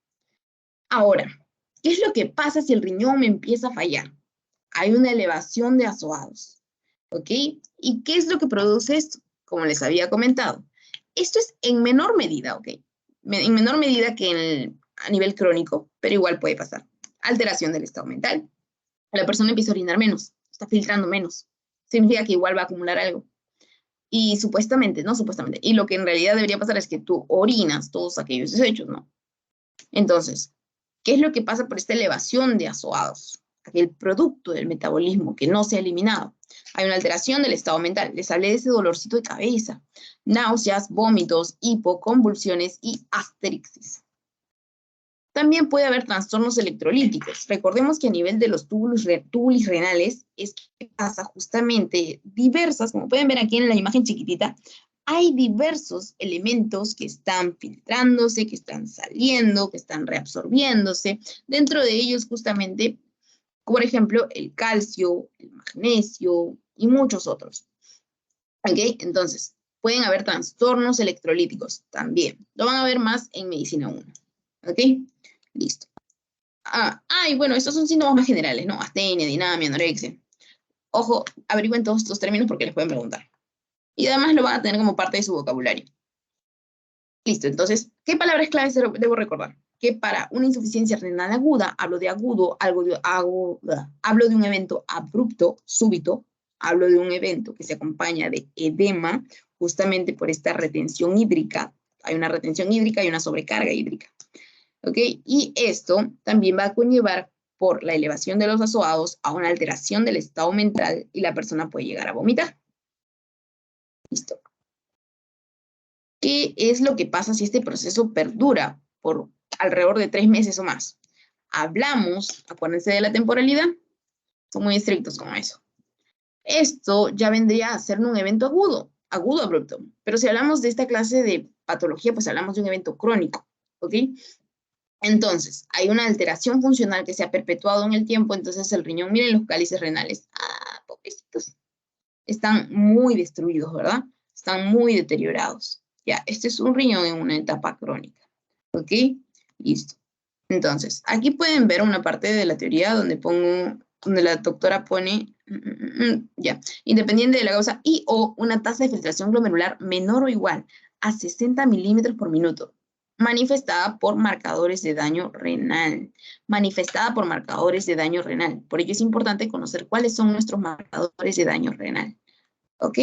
Ahora, ¿qué es lo que pasa si el riñón me empieza a fallar? Hay una elevación de azoados, ¿ok? ¿Y qué es lo que produce esto? Como les había comentado. Esto es en menor medida, ¿ok? En menor medida que a nivel crónico, pero igual puede pasar. Alteración del estado mental. La persona empieza a orinar menos, está filtrando menos. Significa que igual va a acumular algo. Y supuestamente, no supuestamente, y lo que en realidad debería pasar es que tú orinas todos aquellos desechos, ¿no? Entonces, ¿qué es lo que pasa por esta elevación de azoados? Aquel producto del metabolismo que no se ha eliminado. Hay una alteración del estado mental. Les hablé de ese dolorcito de cabeza, náuseas, vómitos, hipoconvulsiones y asterixis. También puede haber trastornos electrolíticos. Recordemos que a nivel de los túbulos renales es que pasa justamente diversas, como pueden ver aquí en la imagen chiquitita, hay diversos elementos que están filtrándose, que están saliendo, que están reabsorbiéndose. Dentro de ellos justamente, por ejemplo, el calcio, el magnesio y muchos otros. ¿Ok? Entonces, pueden haber trastornos electrolíticos también. Lo van a ver más en medicina 1. ¿Ok? Listo. Y bueno, estos son síntomas más generales, ¿no? Astenia, dinamia, anorexia. Ojo, averigüen todos estos términos porque les pueden preguntar. Y además lo van a tener como parte de su vocabulario. Listo, entonces, ¿qué palabras claves debo recordar? Que para una insuficiencia renal aguda, hablo de agudo, hablo de un evento abrupto, súbito, hablo de un evento que se acompaña de edema, justamente por esta retención hídrica. Hay una retención hídrica y una sobrecarga hídrica. ¿Ok? Y esto también va a conllevar por la elevación de los azoados a una alteración del estado mental y la persona puede llegar a vomitar. Listo. ¿Qué es lo que pasa si este proceso perdura por alrededor de 3 meses o más? Hablamos, acuérdense de la temporalidad, son muy estrictos con eso. Esto ya vendría a ser un evento agudo abrupto. Pero si hablamos de esta clase de patología, pues hablamos de un evento crónico, ¿ok? Entonces, hay una alteración funcional que se ha perpetuado en el tiempo, entonces el riñón, miren los cálices renales, pobrecitos, están muy destruidos, ¿verdad? Están muy deteriorados. Ya, este es un riñón en una etapa crónica, ¿ok? Listo. Entonces, aquí pueden ver una parte de la teoría donde la doctora pone, ya, independiente de la causa y o una tasa de filtración glomerular menor o igual a 60 milímetros por minuto. Manifestada por marcadores de daño renal. Manifestada por marcadores de daño renal. Por ello es importante conocer cuáles son nuestros marcadores de daño renal. ¿Ok?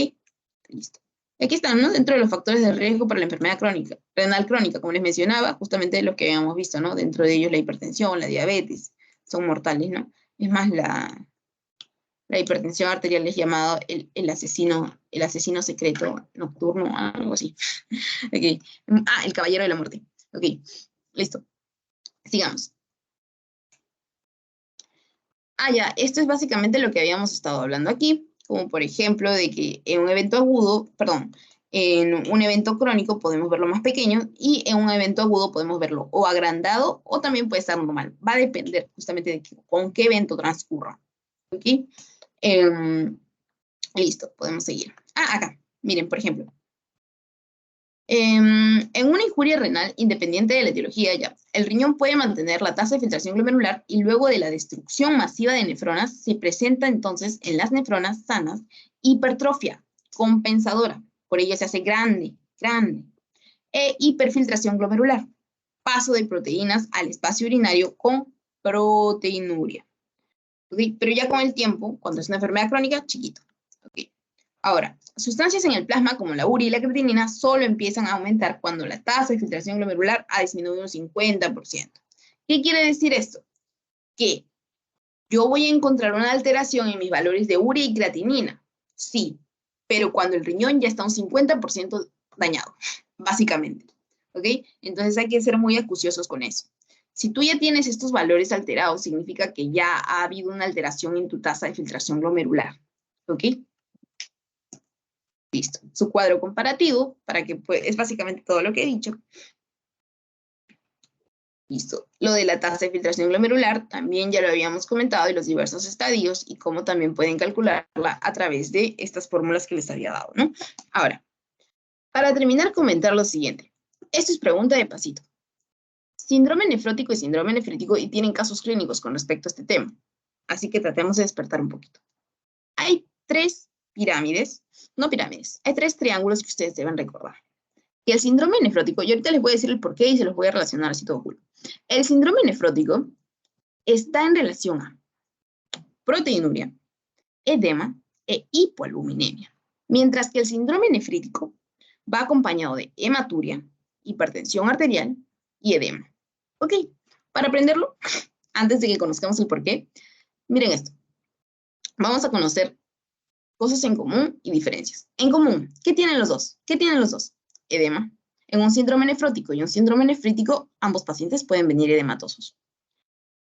Listo. Aquí están, ¿no? Dentro de los factores de riesgo para la enfermedad crónica, renal crónica, como les mencionaba, justamente lo que habíamos visto, ¿no? Dentro de ellos la hipertensión, la diabetes, son mortales, ¿no? Es más, la hipertensión arterial es llamado el asesino secreto nocturno, algo así. Okay. El caballero de la muerte. Ok, listo. Sigamos. Ya, esto es básicamente lo que habíamos estado hablando aquí, como por ejemplo de que en un evento en un evento crónico podemos verlo más pequeño y en un evento agudo podemos verlo o agrandado o también puede estar normal. Va a depender justamente de con qué evento transcurra. ¿Ok? Listo, podemos seguir. Acá, miren, por ejemplo. En una injuria renal, independiente de la etiología ya, el riñón puede mantener la tasa de filtración glomerular y luego de la destrucción masiva de nefronas se presenta entonces en las nefronas sanas hipertrofia compensadora, por ello se hace grande, e hiperfiltración glomerular, paso de proteínas al espacio urinario con proteinuria. ¿Okay? Pero ya con el tiempo, cuando es una enfermedad crónica, chiquito. ¿Okay? Ahora, sustancias en el plasma como la urea y la creatinina solo empiezan a aumentar cuando la tasa de filtración glomerular ha disminuido un 50%. ¿Qué quiere decir esto? Que yo voy a encontrar una alteración en mis valores de urea y creatinina, sí, pero cuando el riñón ya está un 50% dañado, básicamente. ¿Ok? Entonces hay que ser muy acuciosos con eso. Si tú ya tienes estos valores alterados, significa que ya ha habido una alteración en tu tasa de filtración glomerular. ¿Ok? Listo. Su cuadro comparativo, para que pues, es básicamente todo lo que he dicho. Listo. Lo de la tasa de filtración glomerular también ya lo habíamos comentado, y los diversos estadios, y cómo también pueden calcularla a través de estas fórmulas que les había dado, ¿no? Ahora, para terminar, comentar lo siguiente. Esto es pregunta de pasito. Síndrome nefrótico y síndrome nefrítico, y tienen casos clínicos con respecto a este tema. Así que tratemos de despertar un poquito. Hay tres pirámides, no pirámides, hay tres triángulos que ustedes deben recordar. Y el síndrome nefrótico, y ahorita les voy a decir el porqué y se los voy a relacionar así todo cool. El síndrome nefrótico está en relación a proteinuria, edema e hipoalbuminemia. Mientras que el síndrome nefrítico va acompañado de hematuria, hipertensión arterial y edema. Ok, para aprenderlo, antes de que conozcamos el porqué, miren esto. Vamos a conocer cosas en común y diferencias. En común, ¿qué tienen los dos? ¿Qué tienen los dos? Edema. En un síndrome nefrótico y un síndrome nefrítico, ambos pacientes pueden venir edematosos.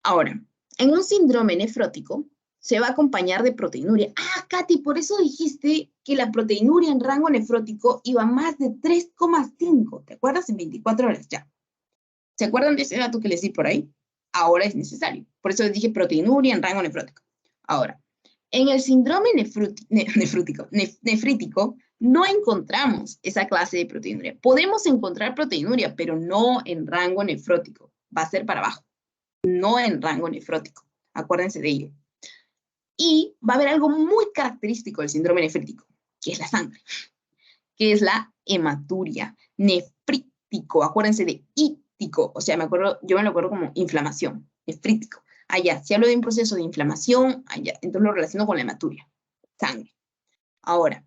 Ahora, en un síndrome nefrótico, se va a acompañar de proteinuria. Ah, Katy, por eso dijiste que la proteinuria en rango nefrótico iba más de 3,5. ¿Te acuerdas? En 24 horas, ya. ¿Se acuerdan de ese dato que les di por ahí? Ahora es necesario. Por eso les dije proteinuria en rango nefrótico. Ahora, en el síndrome nefrítico, no encontramos esa clase de proteinuria. Podemos encontrar proteinuria, pero no en rango nefrótico. Va a ser para abajo, no en rango nefrótico. Acuérdense de ello. Y va a haber algo muy característico del síndrome nefrítico, que es la sangre, que es la hematuria. Nefrítico, acuérdense de ítico, o sea, yo me lo acuerdo como inflamación, nefrítico. Allá, si hablo de un proceso de inflamación, allá, entonces lo relaciono con la hematuria, sangre. Ahora,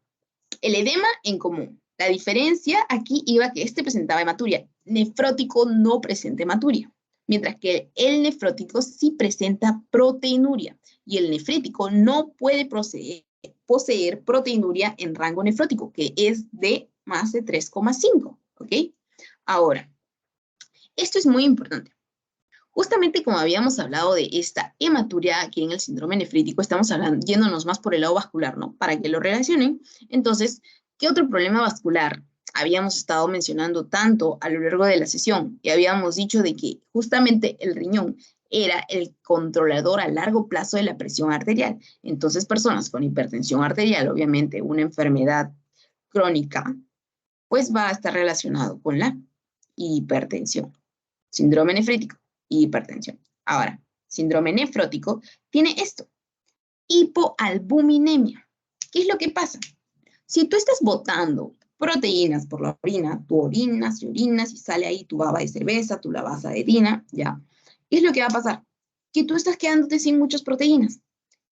el edema en común. La diferencia aquí iba que este presentaba hematuria. Nefrótico no presenta hematuria, mientras que el nefrótico sí presenta proteinuria, y el nefrítico no puede poseer proteinuria en rango nefrótico, que es de más de 3,5, ¿ok? Ahora, esto es muy importante. Justamente como habíamos hablado de esta hematuria aquí en el síndrome nefrítico, estamos yéndonos más por el lado vascular, ¿no? Para que lo relacionen. Entonces, ¿qué otro problema vascular habíamos estado mencionando tanto a lo largo de la sesión? Y habíamos dicho de que justamente el riñón era el controlador a largo plazo de la presión arterial. Entonces, personas con hipertensión arterial, obviamente una enfermedad crónica, pues va a estar relacionado con la hipertensión. Síndrome nefrítico y hipertensión. Ahora, síndrome nefrótico tiene esto, hipoalbuminemia. ¿Qué es lo que pasa? Si tú estás botando proteínas por la orina, tú orinas y orinas y sale ahí tu baba de cerveza, tu lavaza de harina, ya. ¿Qué es lo que va a pasar? Que tú estás quedándote sin muchas proteínas.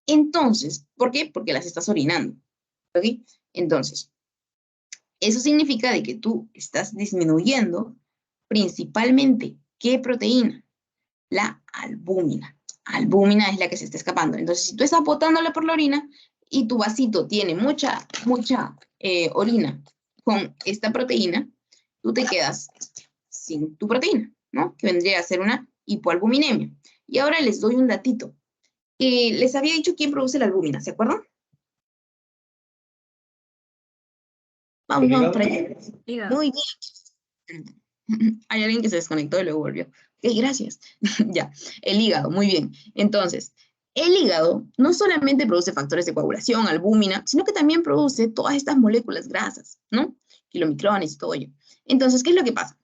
Entonces, ¿por qué? Porque las estás orinando. ¿Ok? Entonces, eso significa de que tú estás disminuyendo principalmente, ¿qué proteína? La albúmina. Albúmina es la que se está escapando. Entonces, si tú estás botándola por la orina y tu vasito tiene mucha orina con esta proteína, tú te quedas sin tu proteína, ¿no? Que vendría a ser una hipoalbuminemia. Y ahora les doy un datito. Les había dicho quién produce la albúmina, ¿se acuerdan? Vamos para allá. Muy bien. Hay alguien que se desconectó y luego volvió. Ok, gracias. Ya, el hígado, muy bien. Entonces, el hígado no solamente produce factores de coagulación, albúmina, sino que también produce todas estas moléculas grasas, ¿no? Kilomicrones y todo ello. Entonces, ¿qué es lo que pasa?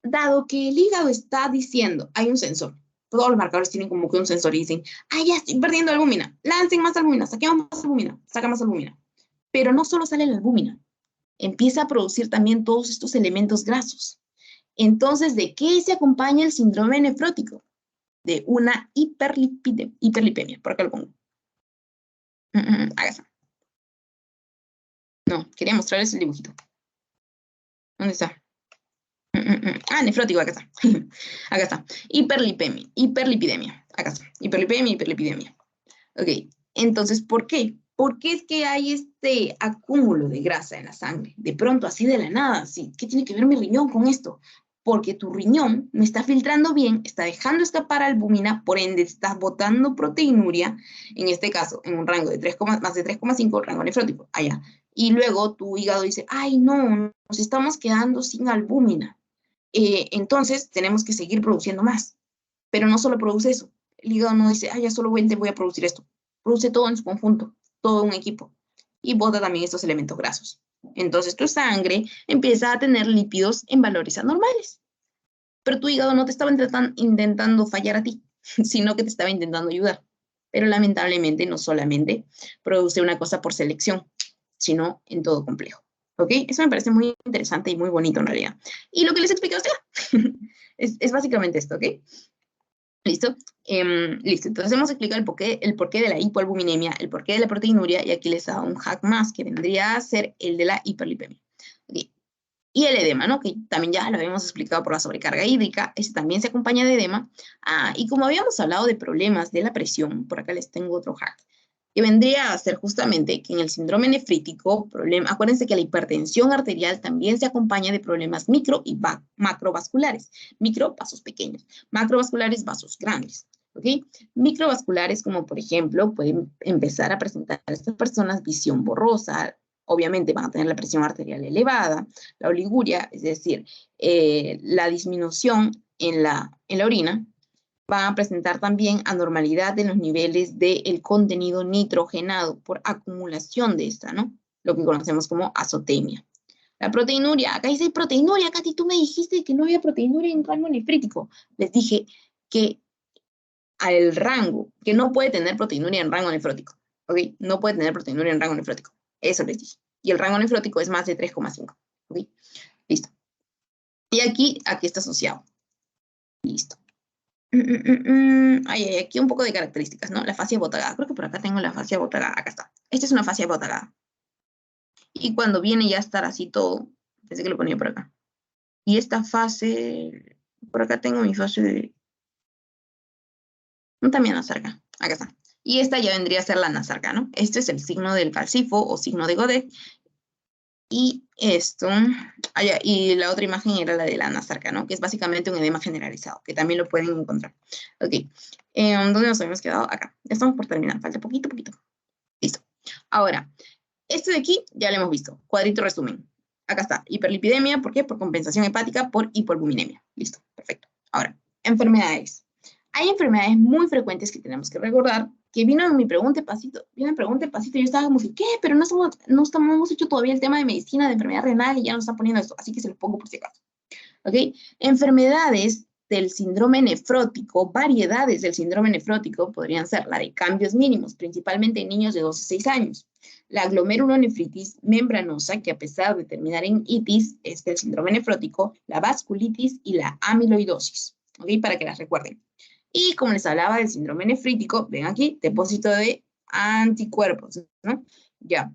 Dado que el hígado está diciendo, hay un sensor, todos los marcadores tienen como que un sensor y dicen, ya estoy perdiendo albúmina, lancen más albúmina, saquemos más albúmina, saca más albúmina. Pero no solo sale la albúmina, empieza a producir también todos estos elementos grasos. Entonces, ¿de qué se acompaña el síndrome nefrótico? De una hiperlipemia. Por acá lo pongo. Hágase. No, quería mostrarles el dibujito. ¿Dónde está? Nefrótico, acá está. Acá está. Hiperlipidemia. Acá está. Hiperlipemia, hiperlipidemia. Ok, entonces, ¿por qué? ¿Por qué es que hay este acúmulo de grasa en la sangre? De pronto, así de la nada, ¿sí? ¿Qué tiene que ver mi riñón con esto? porque tu riñón no está filtrando bien, está dejando escapar albúmina, por ende estás botando proteinuria, en este caso, en un rango de 3, más de 3,5, rango nefrótico, allá. Y luego tu hígado dice, ay no, nos estamos quedando sin albúmina. Entonces tenemos que seguir produciendo más. Pero no solo produce eso. El hígado no dice, ya solo voy a producir esto. Produce todo en su conjunto, todo un equipo. Y bota también estos elementos grasos. Entonces tu sangre empieza a tener lípidos en valores anormales. Pero tu hígado no te estaba intentando fallar a ti, sino que te estaba intentando ayudar. Pero lamentablemente no solamente produce una cosa por selección, sino en todo complejo. ¿Ok? Eso me parece muy interesante y muy bonito en realidad. Y lo que les expliqué a usted es básicamente esto, ¿ok? ¿Listo? Listo. Entonces hemos explicado el porqué de la hipoalbuminemia, el porqué de la proteinuria, y aquí les he dado un hack más, que vendría a ser el de la hiperlipemia. ¿Okay? Y el edema, ¿no? Que también ya lo habíamos explicado por la sobrecarga hídrica, ese también se acompaña de edema. Y como habíamos hablado de problemas de la presión, por acá les tengo otro hack, que vendría a ser justamente que en el síndrome nefrítico, acuérdense que la hipertensión arterial también se acompaña de problemas micro y macrovasculares. Micro, vasos pequeños. Macrovasculares, vasos grandes. ¿Ok? Microvasculares, como por ejemplo, pueden empezar a presentar a estas personas visión borrosa. Obviamente van a tener la presión arterial elevada, la oliguria, es decir, la disminución en la orina. Van a presentar también anormalidad en los niveles del contenido nitrogenado por acumulación de esta, ¿no? Lo que conocemos como azotemia. La proteinuria, acá dice proteinuria, Katy, tú me dijiste que no había proteinuria en rango nefrítico. Les dije que al rango, que no puede tener proteinuria en rango nefrótico, ¿ok? No puede tener proteinuria en rango nefrótico, eso les dije. Y el rango nefrótico es más de 3,5, ¿ok? Listo. Y aquí está asociado. Listo. Aquí un poco de características, ¿no? La fascia botagada. Creo que por acá tengo la fascia botagada. Acá está. Esta es una fascia botagada. Y cuando viene ya a estar así todo, pensé que lo ponía por acá. Y esta fase, por acá tengo mi fase de... También nasarca. Acá está. Y esta ya vendría a ser la nasarca, ¿no? Este es el signo del calcifo o signo de Godet. Y esto, y la otra imagen era la de la nasarca, ¿no? Que es básicamente un edema generalizado, que también lo pueden encontrar. Ok, ¿dónde nos habíamos quedado? Acá, ya estamos por terminar, falta poquito. Listo. Ahora, esto de aquí ya lo hemos visto, cuadrito resumen. Acá está, hiperlipidemia, ¿por qué? Por compensación hepática por hipoalbuminemia. Listo, perfecto. Ahora, enfermedades. Hay enfermedades muy frecuentes que tenemos que recordar, que vino en mi pregunta pasito, y yo estaba como que, ¿qué? Pero no hemos hecho todavía el tema de medicina de enfermedad renal y ya nos están poniendo esto, así que se lo pongo por si acaso. ¿Ok? Enfermedades del síndrome nefrótico, variedades del síndrome nefrótico, podrían ser la de cambios mínimos, principalmente en niños de 2 a 6 años. La glomerulonefritis membranosa, que a pesar de terminar en itis, es del síndrome nefrótico, la vasculitis y la amiloidosis. ¿Ok? Para que las recuerden. Y como les hablaba del síndrome nefrítico, ven aquí, depósito de anticuerpos, ¿no? Ya.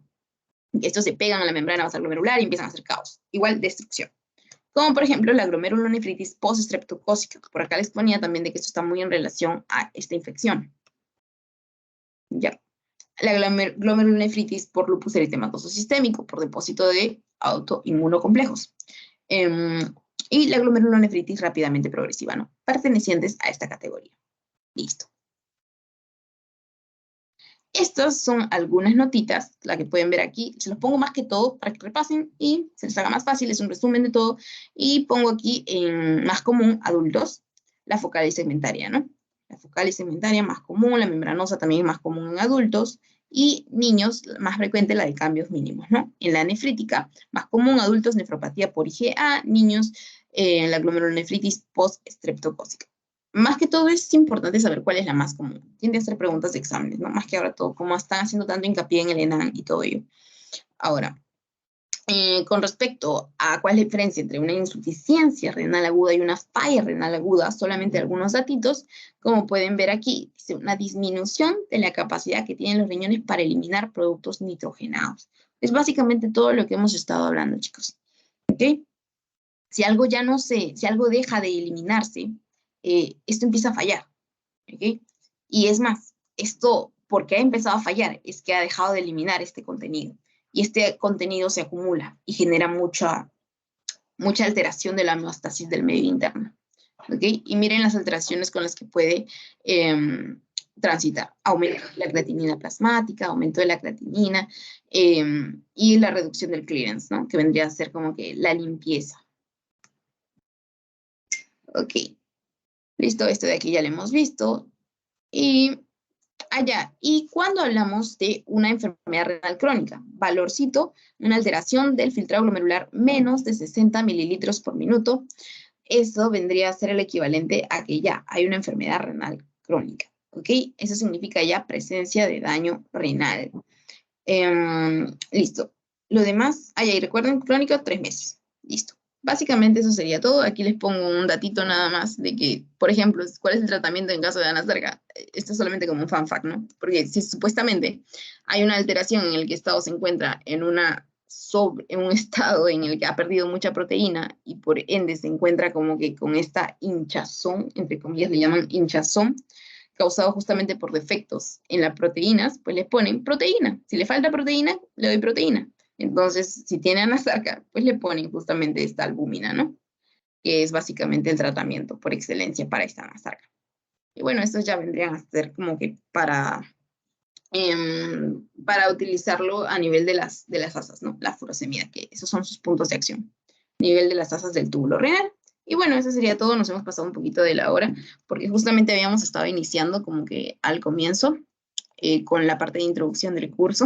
Estos se pegan a la membrana basal-glomerular y empiezan a hacer caos. Igual, destrucción. Como por ejemplo la glomerulonefritis post-streptocócica. Por acá les ponía también de que esto está muy en relación a esta infección. Ya. La glomerulonefritis por lupus eritematoso sistémico, por depósito de autoinmunocomplejos. Y la glomerulonefritis rápidamente progresiva, ¿no? Pertenecientes a esta categoría. Listo. Estas son algunas notitas, la que pueden ver aquí. Se los pongo más que todo para que repasen y se les haga más fácil. Es un resumen de todo. Y pongo aquí en más común adultos, la focal y segmentaria, ¿no? La focal y segmentaria más común, la membranosa también más común en adultos. Y niños, más frecuente la de cambios mínimos, ¿no? En la nefrítica, más común adultos, nefropatía por IgA, niños, la glomerulonefritis post-streptocócica. Más que todo es importante saber cuál es la más común. Tiende a hacer preguntas de exámenes, ¿no? Más que ahora todo, como están haciendo tanto hincapié en el ENAN y todo ello. Ahora, con respecto a cuál es la diferencia entre una insuficiencia renal aguda y una falla renal aguda, solamente algunos datitos, como pueden ver aquí, dice una disminución de la capacidad que tienen los riñones para eliminar productos nitrogenados. Es básicamente todo lo que hemos estado hablando, chicos. ¿Ok? Si algo si algo deja de eliminarse, esto empieza a fallar, ¿ok? Y es más, esto, ¿por qué ha empezado a fallar? Es que ha dejado de eliminar este contenido. Y este contenido se acumula y genera mucha mucha alteración de la homeostasis del medio interno. ¿Ok? Y miren las alteraciones con las que puede transitar. Aumento de la creatinina plasmática, aumento de la creatinina y la reducción del clearance, ¿no? Que vendría a ser como que la limpieza. Ok. Listo, esto de aquí ya lo hemos visto. Y allá, y cuando hablamos de una enfermedad renal crónica, valorcito, una alteración del filtrado glomerular menos de 60 mililitros por minuto, eso vendría a ser el equivalente a que ya hay una enfermedad renal crónica, ¿ok? Eso significa ya presencia de daño renal. Listo. Lo demás, y recuerden, crónico, 3 meses. Listo. Básicamente eso sería todo. Aquí les pongo un datito nada más de que, por ejemplo, ¿cuál es el tratamiento en caso de Anasarca? Esto es solamente como un fan fact, ¿no? Porque si supuestamente hay una alteración en el que el estado se encuentra en un estado en el que ha perdido mucha proteína y por ende se encuentra como que con esta hinchazón, entre comillas le llaman hinchazón, causado justamente por defectos en las proteínas, pues le ponen proteína. Si le falta proteína, le doy proteína. Entonces, si tiene Anasarca, pues le ponen justamente esta albúmina, ¿no? Que es básicamente el tratamiento por excelencia para esta Anasarca. Y bueno, estos ya vendrían a ser como que para utilizarlo a nivel de las asas, ¿no? La furosemida, que esos son sus puntos de acción. Nivel de las asas del túbulo renal. Y bueno, eso sería todo. Nos hemos pasado un poquito de la hora, porque justamente habíamos estado iniciando como que al comienzo con la parte de introducción del curso.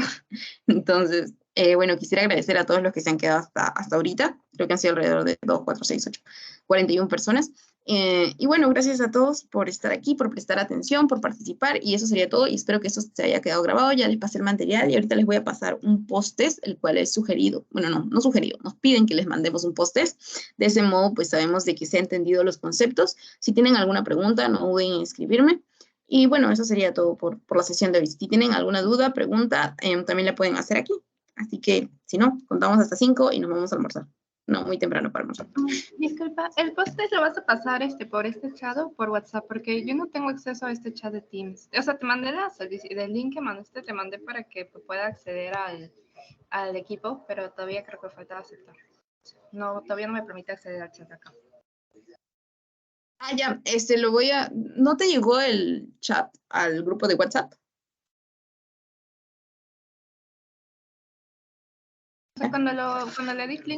Entonces, bueno, quisiera agradecer a todos los que se han quedado hasta ahorita. Creo que han sido alrededor de 2, 4, 6, 8, 41 personas. Y bueno, gracias a todos por estar aquí, por prestar atención, por participar, y eso sería todo, y espero que esto se haya quedado grabado. Ya les pasé el material, y ahorita les voy a pasar un post-test, el cual es sugerido, bueno, no sugerido, nos piden que les mandemos un post-test. De ese modo, pues sabemos de que se han entendido los conceptos. Si tienen alguna pregunta, no duden en escribirme. Y bueno, eso sería todo por la sesión de hoy. Si tienen alguna duda, pregunta, también la pueden hacer aquí. Así que, si no, contamos hasta 5 y nos vamos a almorzar. No, muy temprano para almorzar. Disculpa, ¿el post-test lo vas a pasar por este chat o por WhatsApp? Porque yo no tengo acceso a este chat de Teams. O sea, te mandé del link que mandaste, te mandé para que pueda acceder al equipo, pero todavía creo que falta aceptar. No, todavía no me permite acceder al chat acá. Ya, ¿no te llegó el chat al grupo de WhatsApp? O sea, cuando le di clic